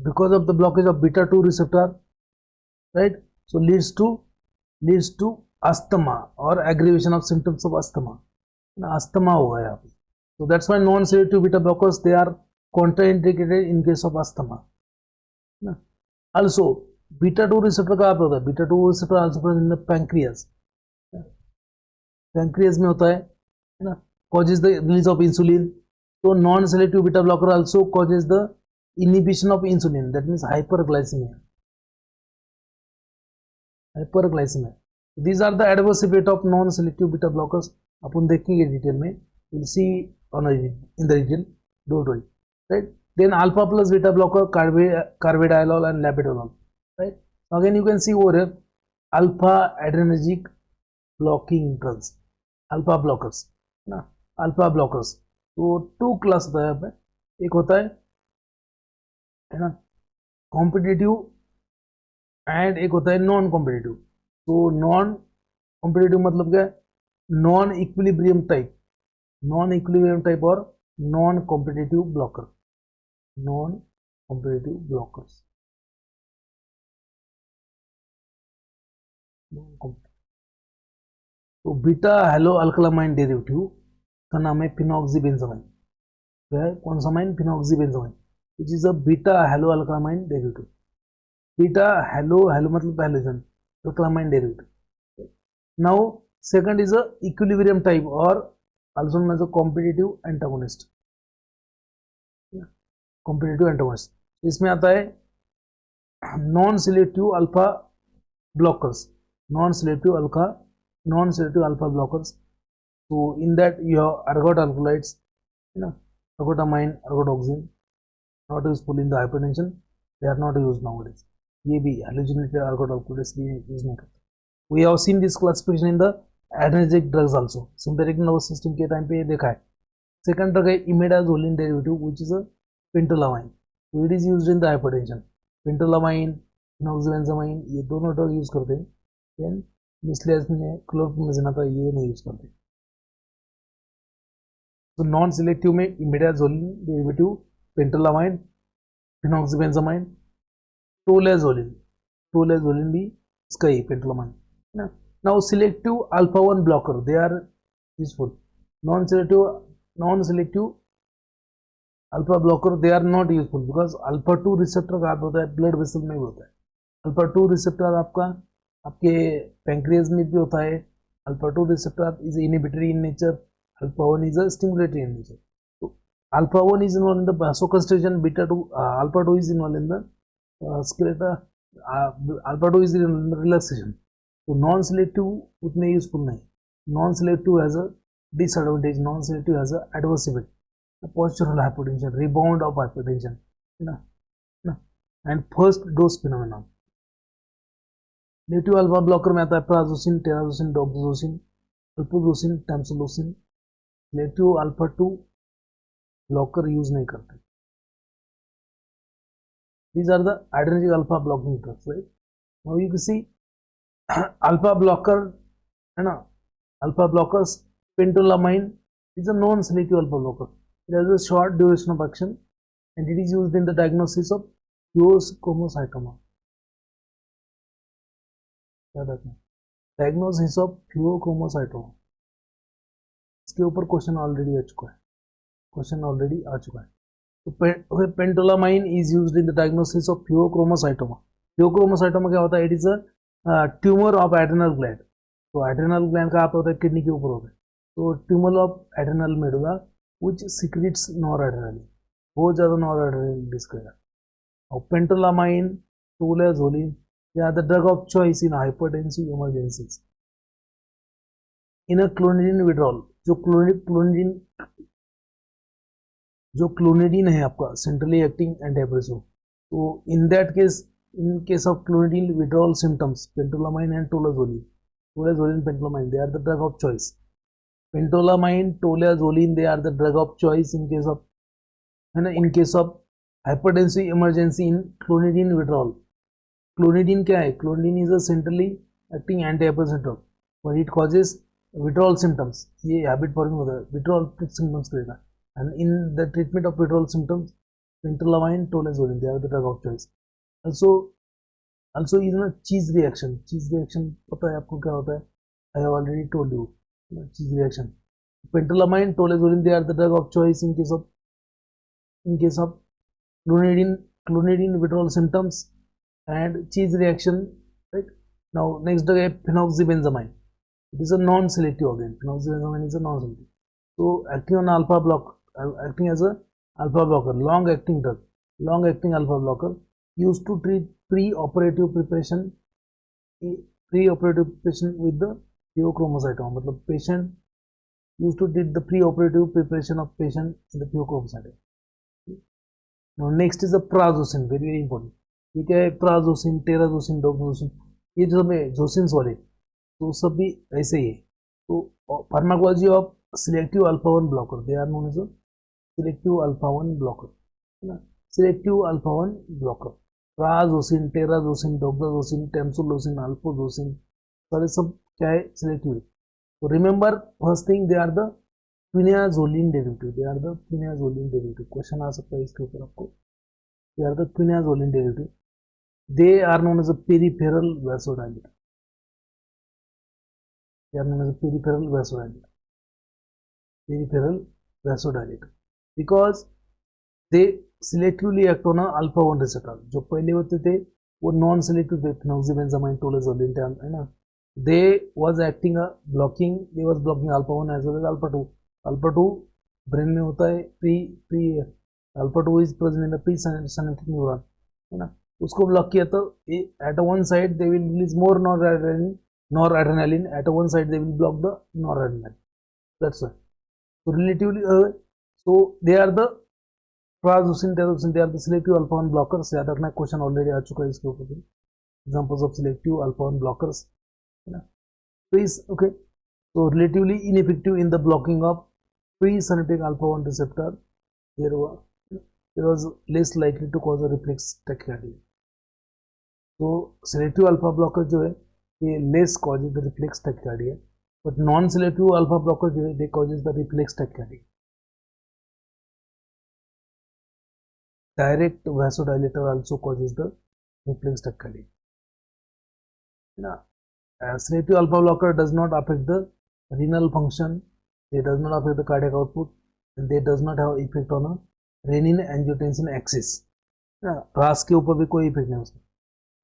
Because of the blockage of beta 2 receptor, right? So leads to asthma or aggravation of symptoms of asthma. Asthma होगा यहाँ पे. So that's why non-selective beta blockers they are contraindicated in case of asthma. Also beta 2 receptor कहाँ पे होता है? Beta 2 receptor also present in the pancreas. Pancreas में होता है ना, causes the release of insulin. So non-selective beta blocker also causes the inhibition of insulin, that means hyperglycemia. These are the adverse effect of non-selective beta blockers. अपन देखेंगे detail में. We'll see on in the detail. Don't worry, right? Then alpha plus beta blocker, carvedilol and labetalol, right? Again you can see over here alpha adrenergic blocking drugs, alpha blockers ना, alpha blockers. तो 2 class होता है यहाँ पे. एक होता है ना कॉम्पिटिटिव एंड एक होता है नॉन कॉम्पिटिटिव. तो नॉन कॉम्पिटिटिव मतलब क्या है? नॉन इक्विलिब्रियम टाइप और नॉन कॉम्पिटिटिव ब्लॉकर. तो बीटा हेलो अल्कलामाइन डेरिवेटिव का नाम है फिनॉक्सीबेंजामाइन. क्या है? कौन सा mine? फिनॉक्सीबेंजामाइन, which is a beta haloalkylamine derivative. Beta halo मतलब halogen, alkylamine derivative. Now second is a equilibrium type or also known as a competitive antagonist. इसमें आता है non selective alpha blockers. So in that you have ergot alkaloids, ergotamine, ergodoxin, not useful in the hypertension. They are not used nowadays. ये भी halogenated ergot alkaloids use नहीं करते. We have seen this classification in the adrenergic drugs also. Sympathetic nervous system के time पे ये देखा है. Second drug है imidazoline derivative, which is a pentolamine. So it is used in the hypertension. Pentolamine, phenoxybenzamine, ये दोनों drug use करते हैं. Then mislead में क्लोरप्रोमेजिन आता है, ये नहीं यूज करते. तो नॉन सिलेक्टिव में imidazoline derivative, pentolamine, phenoxybenzamine, tolazoline भी इसका ही pentolamine. Now selective alpha 1 blocker, they are useful. Non-selective alpha blocker they are not useful because alpha 2 receptor का होता है blood vessel में भी होता है. alpha 2 receptor आपके pancreas में भी होता है. alpha 2 receptor is inhibitory in nature. alpha 1 is a stimulatory in nature. So alpha 1 is involved in the vasoconstriction. Alpha 2 is involved in the skeletal. Alpha 2 is in relaxation. तो non selective उतने useful नहीं. Non selective has a disadvantage, non selective has a adverse effect, postural hypotension, rebound of hypertension, है ना, and first dose phenomenon. Native alpha blocker में आता है prazosin, terazosin, doxazosin, alfuzosin, tamsulosin. Native alpha 2 blocker use नहीं करते. These are the adrenergic alpha blocking drugs, right? Now you can see alpha blocker, है ना, alpha blockers, pentolamine is a non-selective alpha blocker. It has a short duration of action and it is used in the diagnosis of pheochromocytoma. याद रखना, diagnosis of pheochromocytoma. इसके ऊपर question already आ चुका है, तो pentolamine is used in the diagnosis of pheochromocytoma. Pheochromocytoma क्या होता है? It is a tumor of adrenal gland. तो adrenal gland का आप होता है किडनी के ऊपर होता है, तो tumor of adrenal medulla which secretes noradrenaline, बहुत ज़्यादा noradrenaline release करेगा. और pentolamine, tolazolin, they are the drug of choice in hypertensive emergencies. In a clonidine withdrawal, जो clonidine है आपका centrally acting antihypertensive, तो in that case, in case of clonidine withdrawal symptoms, pentolamine and tolazolin, pentolamine, they are the drug of choice. Pentolamine, tolazolin, they are the drug of choice in case of, है ना, in case of hypertensive emergency in clonidine withdrawal. Clonidine क्या है? Clonidine is a centrally acting antihypertensive drug, but it causes withdrawal symptoms. ये habit forming होता है, withdrawal symptoms करेगा. And in the treatment of withdrawal symptoms, pentolamine, tolazolin, they are the drug of choice. Also is a cheese reaction. Cheese reaction पता है आपको क्या होता है? I have already told you. Cheese reaction. Pentolamine, tolazolin, they are the drug of choice in case of clonidine withdrawal symptoms and cheese reaction, right? Now next drug is phenoxybenzamine. It is a non-selective again. Phenoxybenzamine is a non-selective. So acting on alpha block, acting as a alpha blocker, long-acting drug, long-acting alpha blocker, used to treat pre-operative preparation with the pheochromocytoma. मतलब patient used to treat the pre-operative preparation of patient in the pheochromocytoma. Now next is the prazosin, very very important. ठीक है, prazosin, terazocin, doxazocin, ये जो सब है जोसिन्स वाले, तो सब भी ऐसे ही है. तो pharmacology of selective alpha 1 blocker, they are known as selective alpha 1 blocker, है ना, selective alpha 1 blocker. Prazosin, terazosin, doxazosin, tamsulosin, alfuzosin, सारे सब क्या है? सिलेक्टिव. तो remember first thing, they are the quinazoline derivative, they are the quinazoline derivative. Question आ सकता है इसके ऊपर आपको. They are the quinazoline derivative. They are known as a peripheral vasodilator. They are known as a peripheral vasodilator. Peripheral vasodilator because they selectively act on a alpha 1 receptor. जो पहले होते थे वो नॉन सेलेक्टिव थे, phenoxybenzamine, tolazolin, है ना. They was acting a blocking, they was blocking alpha 1 as well as alpha 2. Alpha 2 brain में होता है, alpha 2 is present in the presynaptic neuron, है ना. उसको ब्लॉक किया तो at one side they will release more noradrenaline, at one side they will block the noradrenaline. That's why. So relatively, so they are the prazosin, terazocin, they are the selective alpha 1 blockers. याद रखना, question already आ चुका है इसके ऊपर. Examples of selective alpha 1 blockers, है ना. Please, okay. So relatively ineffective in the blocking of presynaptic alpha 1 receptor. There was less likely to cause a reflex tachycardia. So selective alpha blocker जो है ये less causes the reflex tachycardia. But non-selective alpha blocker, they causes the reflex tachycardia. Direct vasodilator also causes the reflex tachycardia. Now, selective alpha blocker does not affect the renal function, they does not affect the cardiac output, and they does not have effect on a renin-angiotensin axis. रास के ऊपर भी कोई effect नहीं उसका.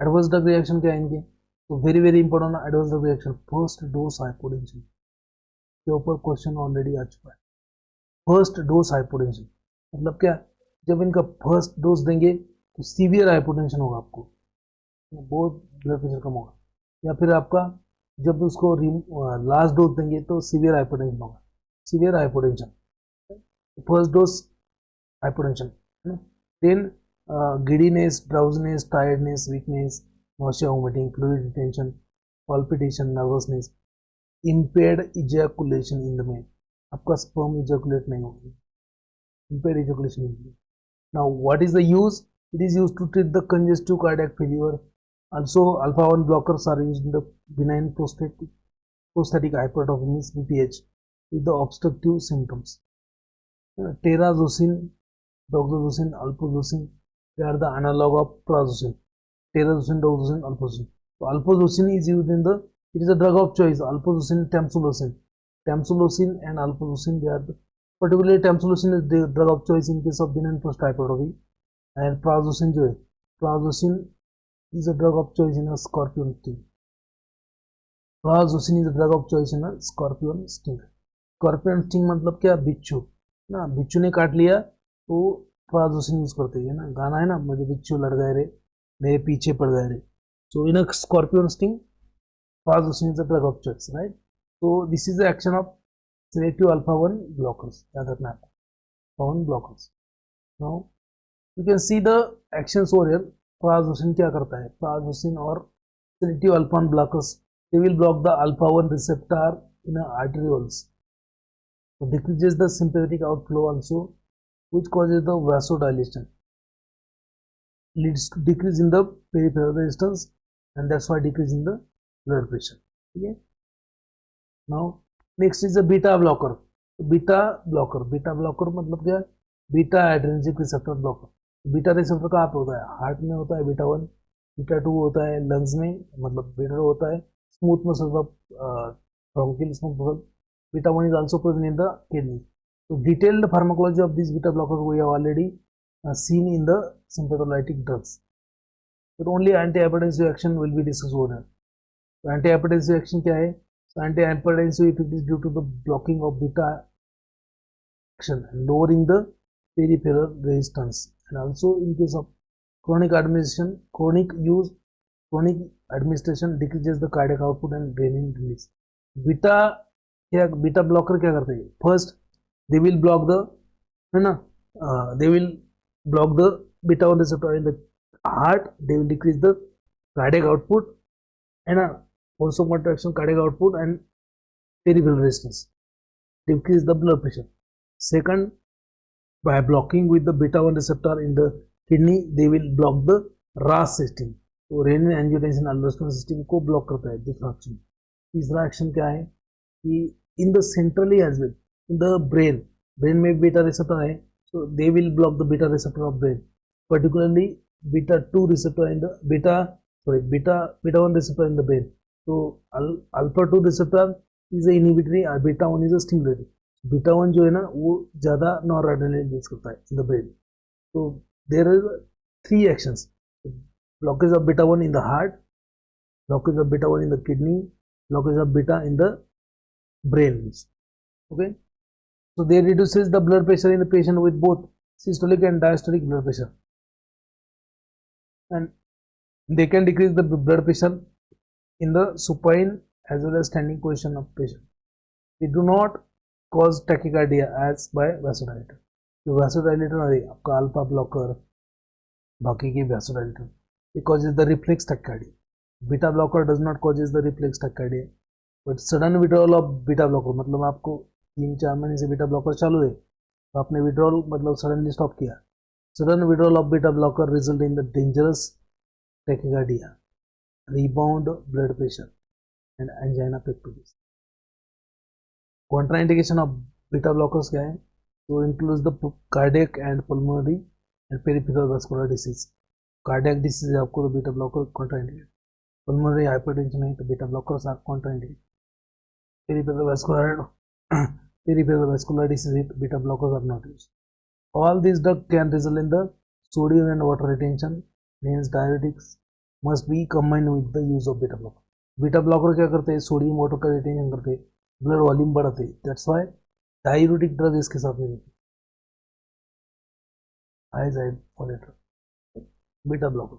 Adverse drug reaction क्या है इनके? तो very very important adverse drug reaction, first dose hypotension के ऊपर क्वेश्चन ऑलरेडी आ चुका है. फर्स्ट डोज हाइपोटेंशन मतलब क्या? जब इनका फर्स्ट डोज देंगे तो सीवियर हाइपोटेंशन होगा आपको, बहुत ब्लड प्रेशर कम होगा, या फिर आपका जब उसको लास्ट डोज देंगे तो सीवियर हाइपरटेंशन होगा, severe hypertension, first dose hypertension, then giddiness, drowsiness, tiredness, weakness, nausea, vomiting, fluid retention, palpitation, nervousness, impaired ejaculation in the male. आपका sperm ejaculate नहीं होगा, impaired ejaculation in the male. Now, what is the use? It is used to treat the congestive cardiac failure. Also, alpha 1 blockers are used in the benign prostatic hypertrophy, means BPH, with the obstructive symptoms. Terazosin, doxorubicin, alprazosin, they are the analog of prazosin. Terazosin, doxorubicin, alprazosin. So alprazosin is used in the, it is a drug of choice. Alprazosin, tamsulosin. Tamsulosin and alprazosin, they are the, particularly tamsulosin is the drug of choice in case of benign prostatic hypertrophy. And prazosin जो है, prazosin is a drug of choice in a scorpion sting. Prazosin is a drug of choice in a scorpion sting. Scorpion sting मतलब क्या, बिच्छू ना, बिच्छू ने काट लिया तो प्राजोसिन यूज करते हैं ना, गाना है ना, मुझे बिच्छू लड़ गए रे, मेरे पीछे पड़ गए रे. So in a scorpion sting, prazosin is a drug of choice, right. So this is the action of selective alpha 1 blockers. याद रखना है, alpha 1 blockers. Now you can see the actions over here. Prazosin क्या करता है, prazosin और selective alpha 1 blockers, they will block the alpha 1 receptor in arterioles. So decreases the sympathetic outflow also, which causes the vasodilation, leads to decrease in the peripheral resistance, and that's why decrease in the blood pressure. Okay. Now next is a beta blocker. Beta blocker मतलब क्या, beta adrenergic receptor blocker. Beta receptor कहाँ पे होता है, heart में होता है beta 1, beta 2 होता है लंग्स में, मतलब बीटा होता है smooth muscles of bronchial smooth muscle. Beta 1 is also present in the kidney. So detailed pharmacology of these beta blockers we have already seen in the sympatholytic drugs. But only antihypertensive action will be discussed over here. So antihypertensive action क्या है? So antihypertensive effect is due to the blocking of beta action and lowering the peripheral resistance. And also in case of chronic administration, chronic administration decreases the cardiac output and renin release. Beta blocker क्या करते हैं, first they will block the, है ना, दे will block the beta 1 receptor in the heart, they will decrease the cardiac output, है ना, also contraction cardiac output and peripheral resistance, decrease the blood pressure. Second, by blocking with the beta 1 receptor in the kidney, they will block the Raas system. तो renin angiotensin aldosterone system को block करता है, दूसरा action. तीसरा action क्या है कि in the centrally as well, in the brain में beta receptor है, so they will block the beta receptor of brain, particularly beta 2 receptor in the beta 1 receptor in the brain. So alpha 2 receptor is a inhibitory और beta 1 is a stimulatory. Beta 1 जो है ना वो ज़्यादा noradrenaline release करता है in the brain. So there are 3 actions: blockage of beta 1 in the heart, blockage of beta 1 in the kidney, blockage of beta in the brain. Okay, so they reduces the blood pressure in the patient with both systolic and diastolic blood pressure, and they can decrease the blood pressure in the supine as well as standing position of patient. They do not cause tachycardia as by vasodilator. तो vasodilator है आपका alpha blocker, बाकी की vasodilator, it causes the reflex tachycardia. Beta blocker does not causes the reflex tachycardia. But sudden withdrawal of beta blocker, मतलब आपको 3-4 महीने से beta blocker चालू है तो आपने विड्रॉल मतलब सडनली स्टॉप किया. Sudden withdrawal of beta blocker result in the dangerous tachycardia, rebound blood pressure and angina pectoris. Contraindication of beta blockers क्या है, तो includes the cardiac and pulmonary and peripheral vascular disease. Cardiac disease है आपको तो beta blocker contraindicate, pulmonary hypertension है तो beta blockers are contraindicate, peripheral vascular disease, beta blockers are not used. All these drugs can result in the sodium and water retention, hence diuretics must be combined with the use of beta blocker. Beta blocker क्या करते हैं, sodium water का retention करते हैं, blood volume बढ़ाते हैं, that's why diuretic drug इसके साथ में देते हैं. Iodide folate beta blocker.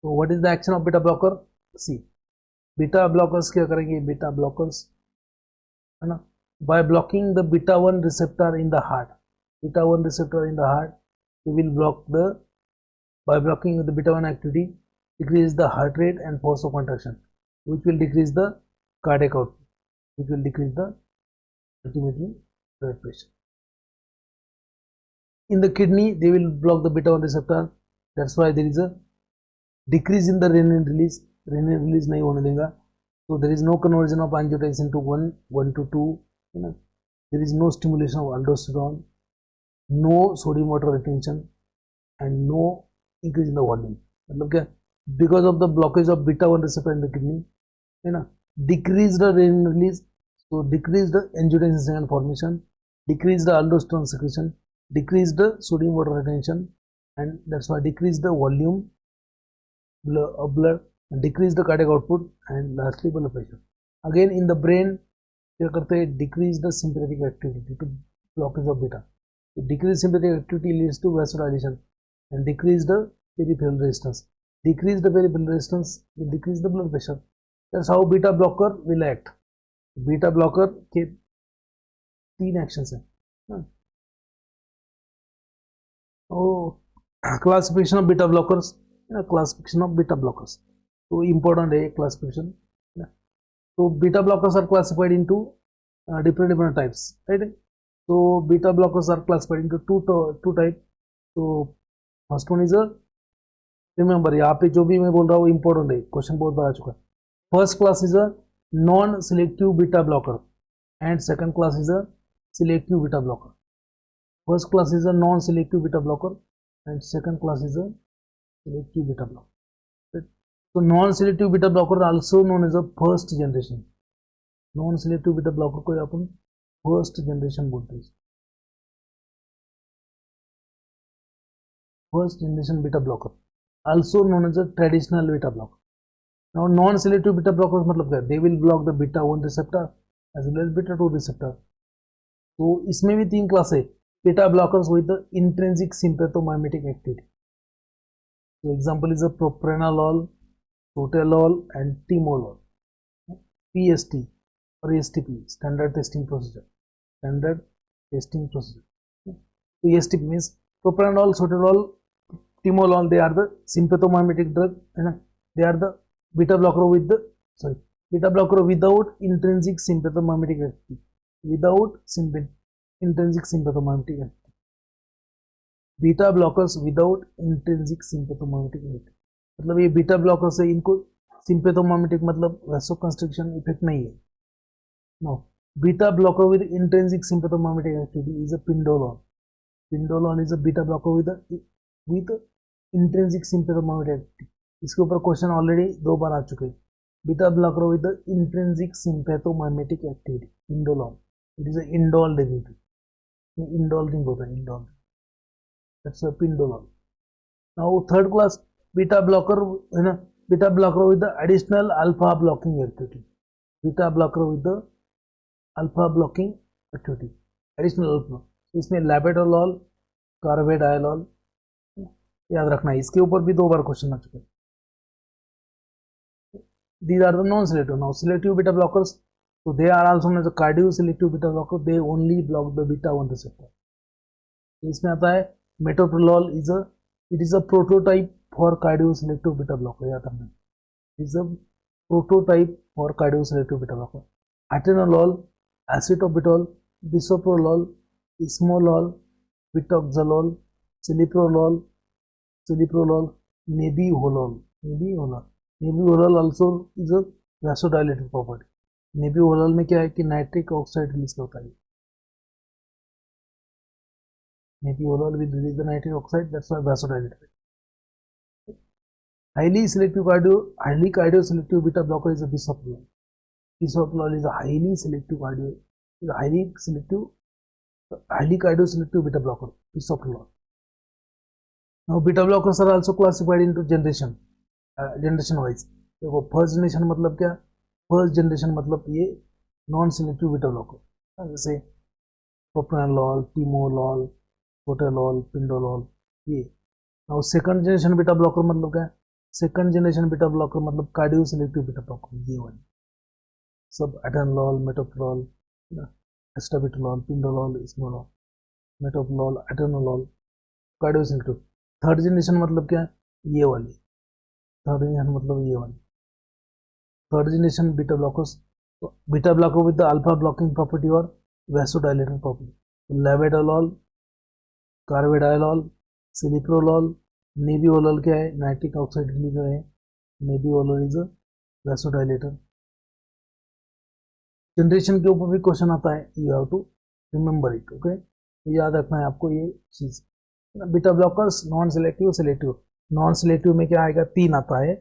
So what is the action of beta blocker? See, beta blockers क्या करेंगे, बीटा ब्लॉकर्स है ना, by blocking the beta 1 receptor in the heart, beta 1 receptor in the heart, we will block the, by blocking the beta 1 activity, decrease the heart rate and force of contraction, which will decrease the cardiac output, which will decrease the ultimately blood pressure. In the kidney, they will block the beta 1 receptor, that's why there is a decrease in the renin release, renin release nahi hone denga, so there is no conversion of angiotensin to 1 to 2, you know, there is no stimulation of aldosterone, no sodium water retention, and no increase in the volume. मतलब क्या, because of the blockage of beta 1 receptor in the kidney, है ना, decrease the renin release, so decrease the angiotensin second formation, decrease the aldosterone secretion, decrease the sodium water retention, and that's why decrease the volume of blood, and decrease the cardiac output, and lastly blood pressure. Again in the brain क्या करते हैं, decrease the sympathetic activity to blockage of beta. So decrease sympathetic activity leads to vasodilation and decrease the peripheral resistance. Decrease the peripheral resistance will decrease the blood pressure. That's how beta blocker will act. Beta blocker के 3 actions हैं. Oh, classification of beta blockers. Classification of beta blockers. So important है classification. So beta blockers are classified into different types, right? So beta blockers are classified into two types. So first one is a, remember यहाँ पे जो भी मैं बोल रहा हूँ important है, क्वेश्चन बहुत बार आ चुका है. First class is a non-selective beta blocker and second class is a selective beta blocker. First class is a non-selective beta blocker and second class is a selective beta blocker. So non-selective beta blocker also known as a first generation. Non-selective beta blocker को अपन first generation बोलते हैं. First generation beta blocker, also known as a traditional beta blocker. Now non-selective beta blockers मतलब क्या? They will block the beta 1 receptor as well as beta 2 receptor. तो इसमें भी 3 class है. Beta blockers with the intrinsic sympathomimetic activity. So example is a propranolol, sotalol and timolol, PST or STP, standard testing procedure. Standard testing procedure. So STP means propranolol, sotalol, timolol. They are the sympathomimetic drug, and they are the beta blocker with the beta blocker without intrinsic sympathomimetic activity. Without intrinsic sympathomimetic activity. Beta blockers without intrinsic sympathomimetic activity. मतलब ये beta blocker से इनको sympathomimetic मतलब वैसोकंस्ट्रिक्शन effect नहीं है. No, beta blocker with intrinsic sympathomimetic activity is a pindolol. Pindolol is a beta blocker with intrinsic sympathomimetic activity. इसके ऊपर question already 2 बार आ चुके हैं. Beta blocker with intrinsic sympathomimetic activity, pindolol. It is a indole derivative. Indole ring होता है, indole. That's a pindolol. Now third class beta blocker, है ना, beta blocker with the additional alpha blocking activity. Beta blocker with the alpha blocking activity, additional alpha. इसमें labetalol, carvedilol याद रखना है. इसके ऊपर भी 2 बार क्वेश्चन आ चुके हैं. These are the non-selective. Now selective beta blockers, so they are also known as a cardio-selective beta blocker. They only block the beta 1 receptor. इसमें आता है metoprolol it is a prototype for cardio-selective beta blocker. याद रखना. It is a prototype for cardio-selective beta blocker. Atenolol, acetobutol, bisoprolol, ismolol, bitoxolol, celiprolol, nebivolol. Nebivolol also is a vasodilator property. Nebivolol में क्या है कि nitric oxide release करता है. Nebivolol will release the nitric oxide, that's why vasodilator. Highly cardio-selective beta blocker is a bisoprolol. Bisoprolol is a highly cardio-selective beta blocker. Bisoprolol. Now beta blockers are also classified into generation wise. देखो first generation मतलब क्या? First generation मतलब ये non selective beta blocker, जैसे प्रोप्रानोल, timolol, सोटेलॉल, पिंडोलॉल ये. और second generation beta blocker मतलब क्या है? सेकंड जनरेशन बीटा ब्लॉकर मतलब कार्डियो सिलेक्टिव बीटा ब्लॉकर, ये वाली सब एटेनोल, मेटोप्रोल, एस्टाबिटोल, pindolol, esmolol, metoprolol, atenolol, cardio selective. Third generation मतलब क्या है, ये वाली थर्ड जनरेशन मतलब ये वाली थर्ड जनरेशन बीटा ब्लॉकर्स। तो beta blocker with the alpha blocking property और vasodilator property, labetalol, carvedilol, celiprolol, nebivolol क्या है, नाइट्रिक ऑक्साइड रिलीज है, nebivolol is a vasodilator. Generation के ऊपर भी क्वेश्चन आता है, you have to remember it, okay, तो याद रखना है आपको ये चीज। Beta blockers non selective, selective. Non selective में क्या आएगा, 3 आता है।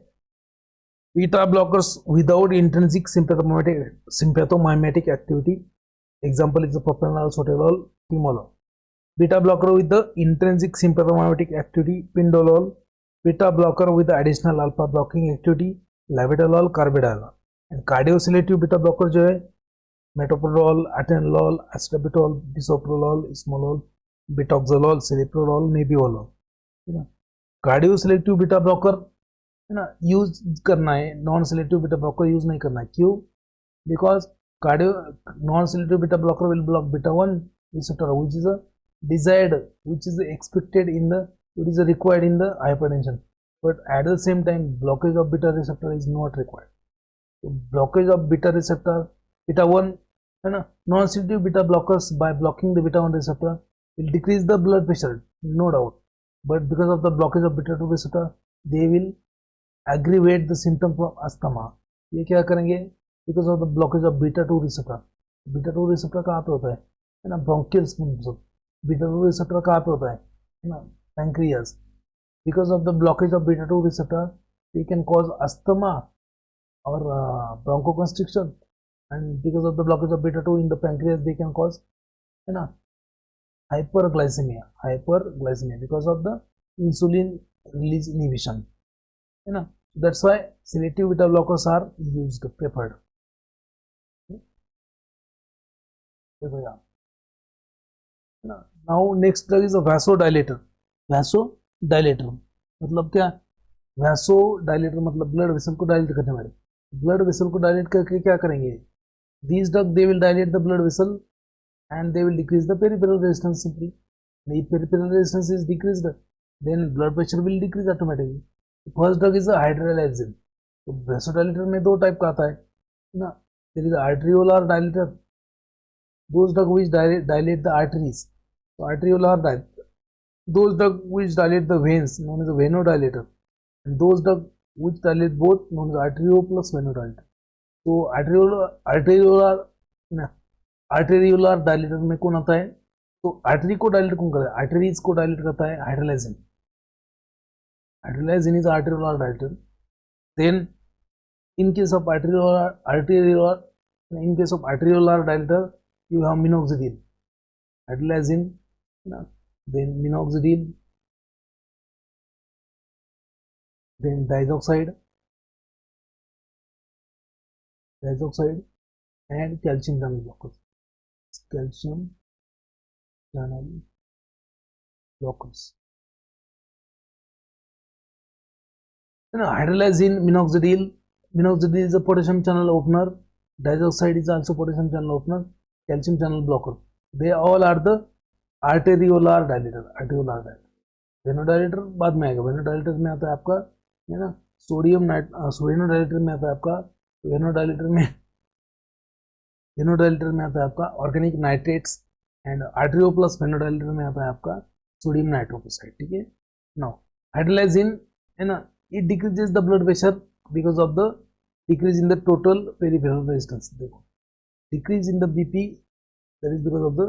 Beta blockers without intrinsic sympathomimetic activity, example is the propranolol, sotalol, timolol. Beta blocker with the intrinsic sympathomimetic activity, pindolol. Beta blocker with the additional alpha blocking activity, labetalol, carvedilol. And cardioselective beta blocker जो है metoprolol, atenolol, astabitol, bisoprolol, smolol, betoxolol, celiprolol, nebivolol, है ना। कार्डियोसेलेक्टिव beta blocker है ना use करना है, non selective beta blocker use नहीं करना है, क्यों, because cardio non selective beta blocker will block beta 1 receptor which is a desired, which is expected in the, it is required in the hypertension, but at the same time blockage of beta receptor is not required. So blockage of beta receptor, beta 1 है ना, non selective beta blockers by blocking the beta 1 receptor will decrease the blood pressure, no doubt, but because of the blockage of beta 2 receptor they will aggravate the symptom from asthma. ये क्या करेंगे, because of the blockage of beta 2 receptor. beta 2 receptor कहाँ पे होता है ना, bronchial spasm. beta 2 receptor कहाँ पे होता है ना, pancreas. because of the blockage of beta 2 receptor they can cause asthma or bronchoconstriction, and because of the blockage of beta 2 in the pancreas they can cause है ना hyperglycemia because of the insulin release inhibition, है ना। That's why selective beta blockers are used, preferred. Now next drug is a vasodilator. Vasodilator मतलब क्या, vasodilator मतलब blood vessel को dilate करने वाले, blood vessel को dilate करके क्या करेंगे, these drug they will dilate the blood vessel and they will decrease the peripheral resistance simply. If peripheral resistance is decreased, then blood pressure will decrease automatically. First drug is hydralazine. तो vasodilator में 2 type का आता है ना, there is arteriolar dilator, those drug which dilate the arteries, तो arteriolar dilator, those drug which dilate the veins known as venodilator, and those drug which dilate both known as arterio plus venodilator. तो arteriolar dilator में कौन आता है, तो artery को dilate कौन करता है, आर्टरीज को डायलेट करता है हाइड्रोलाइजिन। Hydrolyzin is arteriolar dilator. Then, in case of arteriolar dilator, you have minoxidil. Hydrolyzin, then minoxidil, then diazoxide, and calcium channel blockers. Calcium channel blockers. Hydrolyzin, minoxidil is a potassium channel opener, diazoxide is also potassium channel opener, calcium channel blocker. They all are the arteriolar dilator. वेनोडाइलेटर बाद में आएगा, वेनोडाइलेटर में आता है आपका है ना sodium वेनोडाइलेटर में आता है आपका, वेनोडाइलेटर में आता है आपका organic nitrates, and आर्टरियो plus venodilator में आता है आपका सोडियम नाइट्रोक्साइड, ठीक है। नाउ हाइड्रोलाइजिन है ना, it decreases the blood pressure because of the decrease in the total peripheral resistance. देखो decrease in the BP, that is because of the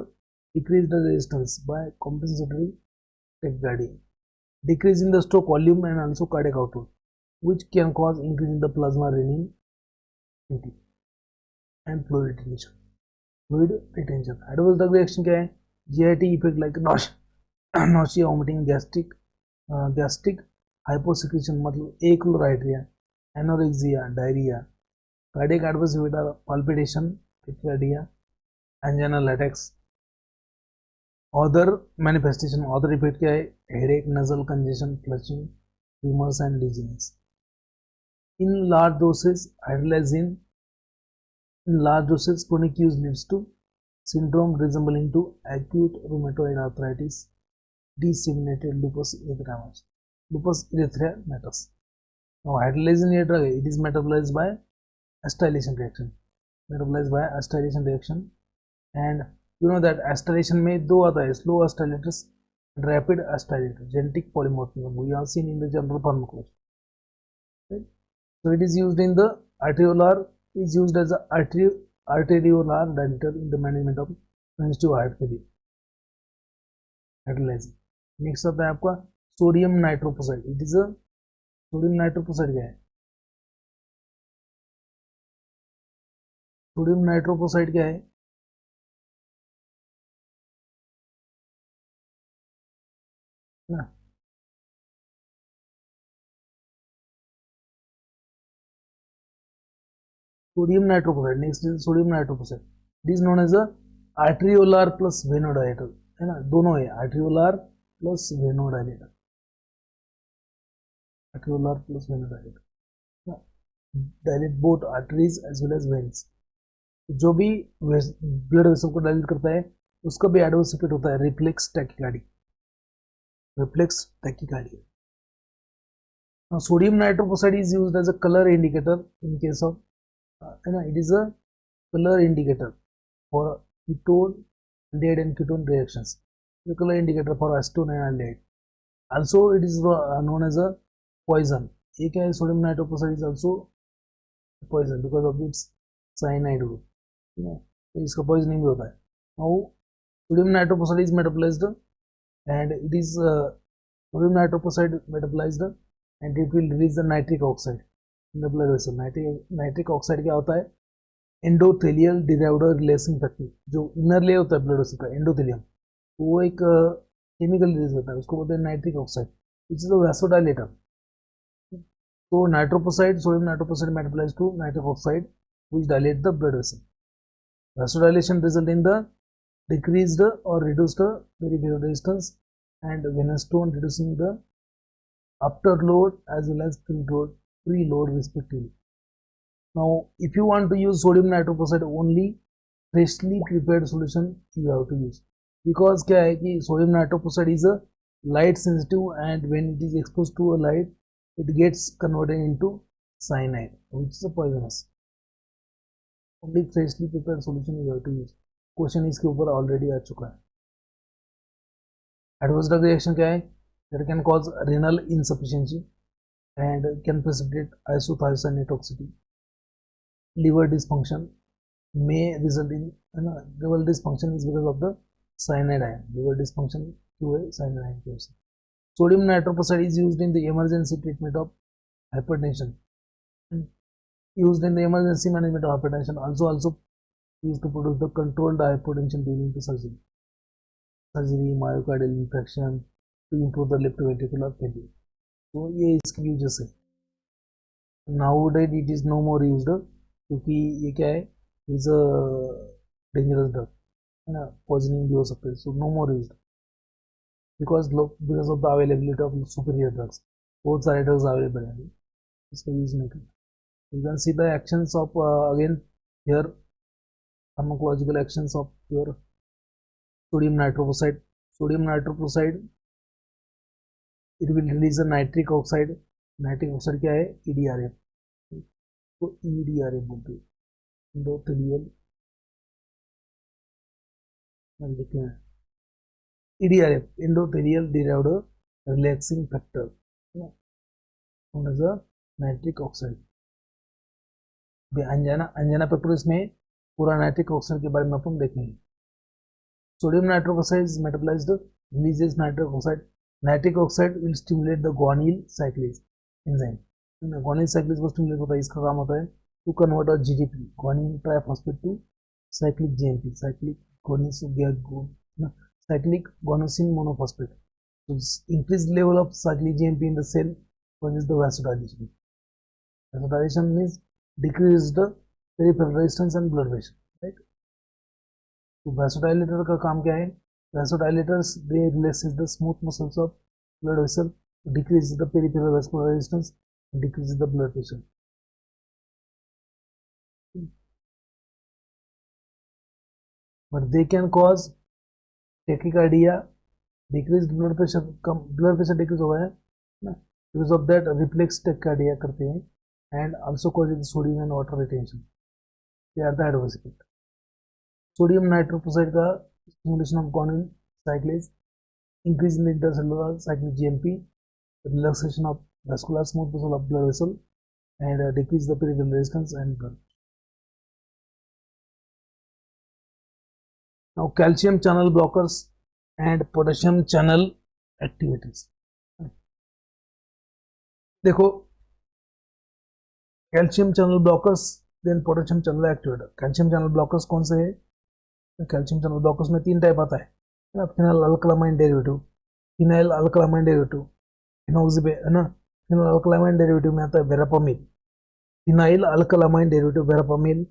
decreased resistance by compensatory tachycardia, decrease in the stroke volume and also cardiac output, which can cause increase in the plasma renin and fluid retention. Adverse drug reaction क्या है, GIT effect like nausea, vomiting, gastric hyposecretion मतलब achlorhydria, anorexia, diarrhoea, cardiac adverse event are palpitation, tachycardia, anginal attacks. Other manifestation, other effect क्या है, headache, nasal congestion, flushing, tremors and dizziness. In large doses, hydrolyzing in large doses, chronic use leads to syndrome resembling to acute rheumatoid arthritis, disseminated lupus erythematosus, lupus erythematosus. Now, hydrolyzing a drug, it is metabolized by acetylation reaction. Metabolized by acetylation reaction, and you know that acetylation में दो आता है, slow acetylators and rapid acetylator, genetic polymorphism. We have seen in the general pharmacology. Right? So it is used in the arteriolar, is used as a arteriolar dilator in the management of congestive heart failure. Hydrolyzing. Next आता है आपका sodium nitroprusside. It is a sodium nitroprusside क्या है? Sodium nitroprusside क्या है? ना sodium nitroposide. Next is sodium nitroposide. It is known as a arteriolar plus venodilator, है ना, दोनों है, arteriolar plus venodilator, arteriolar plus venodilator, dilate both arteries as well as veins. जो भी ब्लड वेसल को डायलेट करता है उसका भी एडवर्स इफेक्ट होता है, reflex tachycardia, reflex tachycardia. Now sodium nitroposide is used as a color indicator in case of it is a color indicator for ketone, aldehyde and ketone reactions. The color indicator for acetone and aldehyde. Also, it is known as a poison. एक है sodium nitroposide is also poison because of its cyanide group. तो इसका poisoning भी होता है. Now, sodium nitroposide is metabolized and it is sodium nitroposide metabolized and it will release the nitric oxide in the blood vessel. Nitric oxide क्या होता है? Endothelial derived रिलेसिंग factor, जो inner layer होता है ब्लड वेसल का endothelium, वो एक chemical release होता है, उसको बोलते हैं nitric oxide, which is a vasodilator. तो nitroprusside, sodium nitroprusside metabolize to nitric oxide which dilate the blood vessel. Vasodilation result in the decreased or reduced peripheral resistance and venous tone, reducing the afterload as well as preload respectively. Now, if you want to use sodium nitroposide, only freshly prepared solution you have to use, because क्या है कि sodium nitroposide is a light sensitive and when it is exposed to a light, it gets converted into cyanide, which is a poisonous. Only freshly prepared solution you have to use. Question इसके ऊपर already आ चुका है. Adverse drug reaction क्या है? That can cause renal insufficiency and can precipitate isothiocyanatotoxicity. Liver dysfunction may result in liver dysfunction is because of the cyanide ion. Liver dysfunction due to cyanide ion. Sodium nitroposide is used in the emergency treatment of hypertension. Used in the emergency management of hypertension. Also used to produce the controlled hypertension during the surgery. Myocardial infarction, to improve the left ventricular failure. तो ये इसकी uses है. Nowadays it is no more used क्योंकि ये क्या है, is a dangerous drug, है ना, poisoning भी हो सकता है. So no more used because of the availability of superior drugs. बहुत सारे drugs available हैं, इसका यूज नहीं करना. You can see the actions of again here, pharmacological actions of your sodium nitroposide. Sodium nitroposide, it will release a nitric oxide. Nitric oxide क्या है? EDRF. तो EDRF बोलते हैं, एंडोथेलियल, लिखे हैं EDRF, endothelium derived relaxing factor, known as a nitric oxide. Angina pectoris में पूरा nitric oxide के बारे में अपन देखेंगे. Sodium nitroprusside is metabolized, releases nitric oxide. Nitric oxide will stimulate the guanyl cyclase enzyme. Guanyl cyclase को stimulate होता है, इसका काम होता है to convert a GDP, guanine triphosphate, to cyclic GMP, cyclic guanosine monophosphate. So increased level of cyclic GMP in the cell causes the vasodilation. Vasodilation means decreased peripheral resistance and blood pressure, right? तो vasodilator का काम क्या है? Vasodilators, they relaxes the smooth muscles of blood vessel, decreases the peripheral vascular resistance, and decreases the blood pressure. but they can cause tachycardia, decreased blood pressure, blood pressure decrease हो गया है ना, because of that reflex tachycardia करते हैं, and also causes sodium and water retention. They are the adverse effect. Sodium nitrophosphatide का stimulation of guanine cyclase, increase in the intercellular cyclic GMP, relaxation of vascular smooth vessel of blood vessel, and decrease the peripheral resistance and blood. Now calcium channel blockers and potassium channel activities. देखो calcium channel blockers then potassium channel activator. Calcium channel blockers कौन से है? Calcium channel blockers में 3 type आता है ना, phenyl alkylamine derivative, phenyl alkylamine derivative, फिनोक्सिबे है ना, फिनाइल अल्कलामाइन डेरिवेटिव में आता है verapamil, phenyl alkylamine derivative verapamil.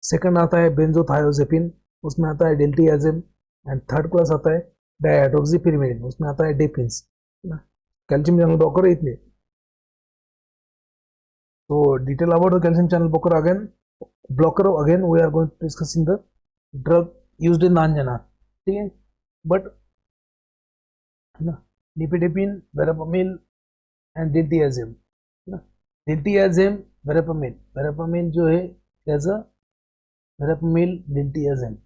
Second आता है बेंजोथायोजेपिन, उसमें आता है डेल्टियाजेम, एंड थर्ड क्लास आता है डायहाइड्रोक्सीपिरिमिडिन, उसमें आता है डेपिन्स. कैल्शियम चैनल ब्लॉकर है इतने. So detail about the calcium channel blocker again we are going to discussing the drug used in the angina. ठीक है, but ना nifedipine, verapamil and diltiazem ना, diltiazem verapamil जो है कैसा, verapamil diltiazem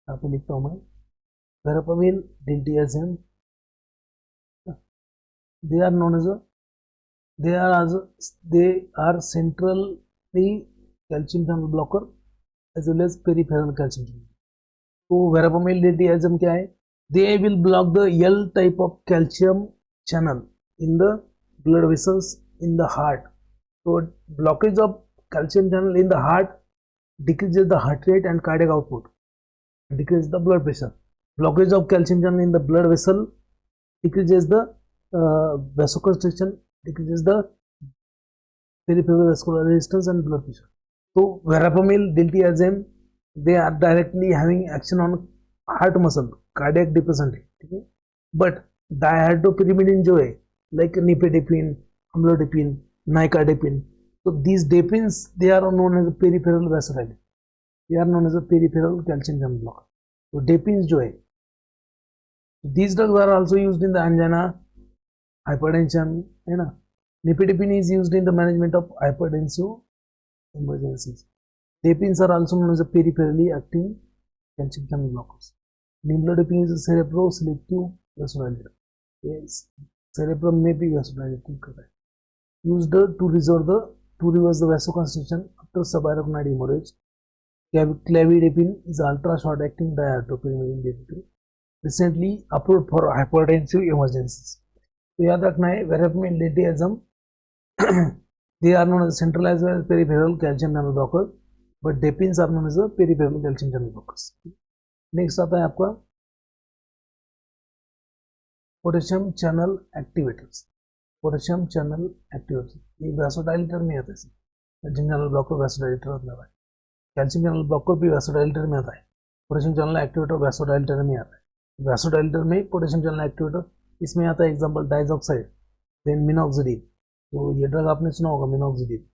यहाँ पे लिखता हूँ मैं, verapamil diltiazem. They are known as they are centrally calcium channel blocker as well as peripheral calcium channel. तो verapamil diltiazem क्या है? They will block the L type of calcium channel in the blood vessels in the heart. So blockage of calcium channel in the heart decreases the heart rate and cardiac output, decreases the blood pressure. Blockage of calcium channel in the blood vessel decreases the vasoconstriction, decreases the peripheral vascular resistance and blood pressure. So verapamil, diltiazem, they are directly having action on heart muscle, cardiac depressant है, ठीक है. But dihydropyrimidine जो है like nifedipine, amlodipine, nicardipine, so these dapines they are known as a peripheral vasodilator. They are known as a peripheral calcium channel blocker. So dapines जो है, these drugs are also used in the angina, hypertension है ना. Nifedipine is used in the management of hypertensive emergencies. Dapines are also known as a peripherally acting calcium channel blockers. Nimlodipine is a cerebroselective vasodilator. Yes, cerebrum में भी vasodilating करता है. Used to reverse the vasoconstriction after subarachnoid hemorrhage. Clavidipine is ultra short acting dihydropyrimidine derivative, recently approved for hypertensive emergencies. तो याद रखना है verapamil, diltiazem they are known as centralized peripheral calcium channel blocker, but dapines are known as a peripheral calcium channel blockers. Next आता है आपका potassium channel activators. Potassium channel activators ये vasodilator में आता है. कैल्शियम चैनल ब्लॉकर वैसोडाइलेटर आता है, calcium channel blocker भी वैसोडाइलेटर में आता है, पोटेशियम चैनल एक्टिवेटर वैसोडाइलेटर में आता है. वैसोडाइलेटर में पोटेशियम चैनल एक्टिवेटर इसमें आता है एग्जांपल डाइजॉक्साइड, देन मिनॉक्सिडिल. तो ये ड्रग आपने सुना होगा minoxidil.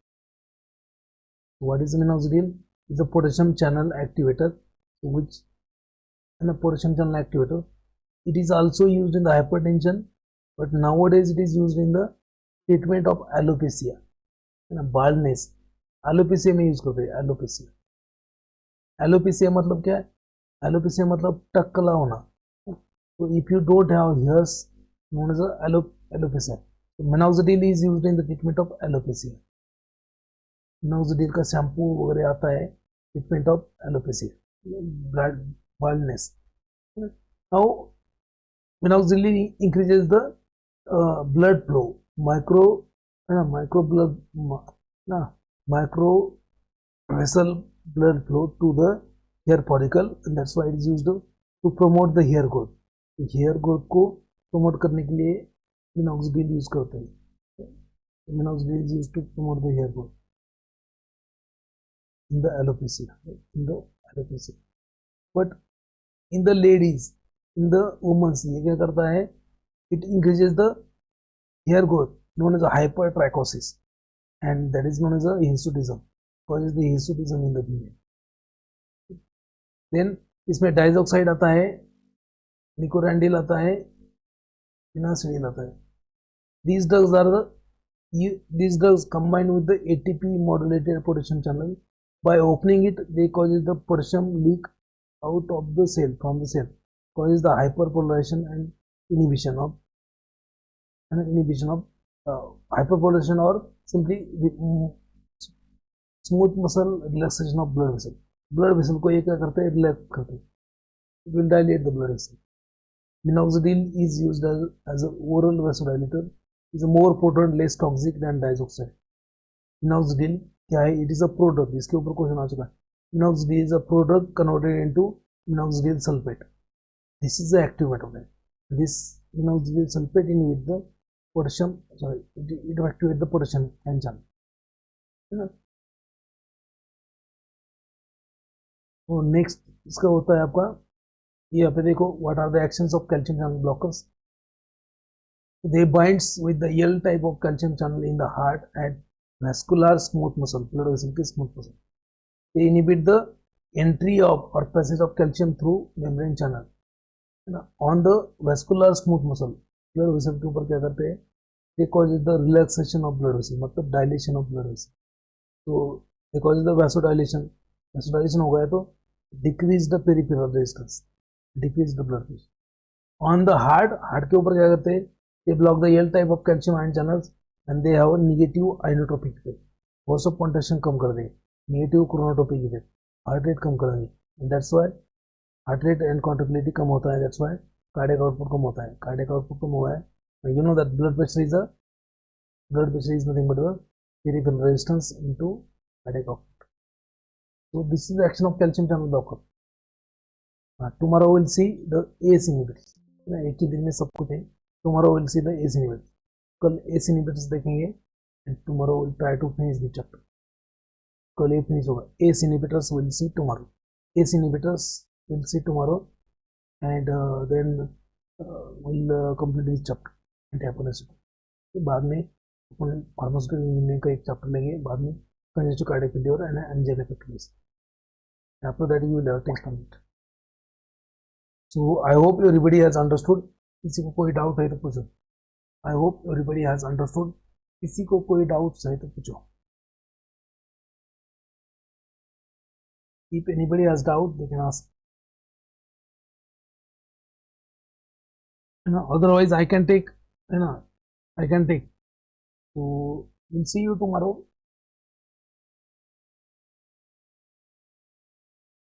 What is minoxidil? Is a potassium channel activator which and a potassium channel activator. It is also used in the hypertension, but nowadays it is used in the treatment of alopecia and baldness. Alopecia में use करते हैं. Alopecia मतलब क्या है? Alopecia मतलब टकला होना. So if you don't have hairs, known as alopecia. So minoxidil is used in the treatment of alopecia. Minoxidil का शैम्पू वगैरह आता है treatment of alopecia, baldness. Now minoxidil increases the blood flow, micro vessel blood flow to the hair follicle, and that's why it is used to promote the hair growth. Hair growth को promote करने के लिए minoxidil use करते हैं. Minoxidil is used to promote the hair growth in the alopecia. But in the ladies, in the women, ये क्या करता है? It increases the hair growth known as a hypertrichosis, and that is known as a hirsutism. causes the hirsutism in the female. Then इसमें डाइजॉक्साइड आता है, निकोरांडिल आता है, फिनासिडिल आता है. These drugs combine with the ATP modulated potassium channel. By opening it, they causes the potassium leak out of the cell, from the cell, causes the hyperpolarization and inhibition of hyperpolarization or simply smooth muscle relaxation of blood vessel. Blood vessel को ये क्या करते हैं, relax करते हैं. It will dilate the blood vessel. Minoxidil is used as an oral vasodilator. Is a more potent, less toxic than diazoxide. Minoxidil क्या है? It is a product. इसके ऊपर क्वेश्चन आ चुका है. Minoxidil is a product converted into minoxidil sulfate. This is the active metabolite. This minoxidil sulfate in with the potassium. Sorry, it activates the potassium ion channel. तो next इसका होता है आपका, ये यहाँ पे देखो, what are the actions of calcium channel blockers. They binds with the L type of calcium channel in the heart and vascular smooth muscle, blood vessel के smooth muscle. They inhibit the entry of or passage of calcium through membrane channel. On the vascular smooth muscle, blood vessel के ऊपर क्या करते हैं? They cause the relaxation of blood vessel, मतलब dilation of blood vessel. So they cause the vasodilation. Vasodilation हो गया तो decrease the peripheral resistance, decrease the blood pressure. On the heart के ऊपर क्या करते हैं? They block the L type of calcium ion channels and they have a negative inotropic effect. Force of potassium कम कर देंगे, negative chronotropic effect, heart rate कम करेंगे, and that's why heart rate and contractility कम होता है. That's why cardiac output कम होता है. Cardiac output कम हुआ है. You know that blood pressure is nothing but the peripheral resistance into cardiac output. So this is the action of calcium channel blocker. Tomorrow we'll see the ACE inhibitors. एक ही दिन में सब कुछ है. Tomorrow we'll see the ACE inhibitors. कल ACE inhibitors देखेंगे and tomorrow we'll try to finish the chapter. कल ये finish होगा. ACE inhibitors we'll see tomorrow. ACE inhibitors we'll see tomorrow and then we'll complete this chapter. Antihypertesive. बाद में अपन pharmaceutical engineering का एक chapter लेंगे. बाद में congestive cardiac failure and angina pectoris. After that you will have text on it. So I hope everybody has understood. किसी को कोई डाउट है तो पूछो. I hope everybody has understood. किसी को कोई डाउट है तो पूछो. If anybody has doubt, they can ask. Otherwise, I can take. I can take. So we'll see you tomorrow.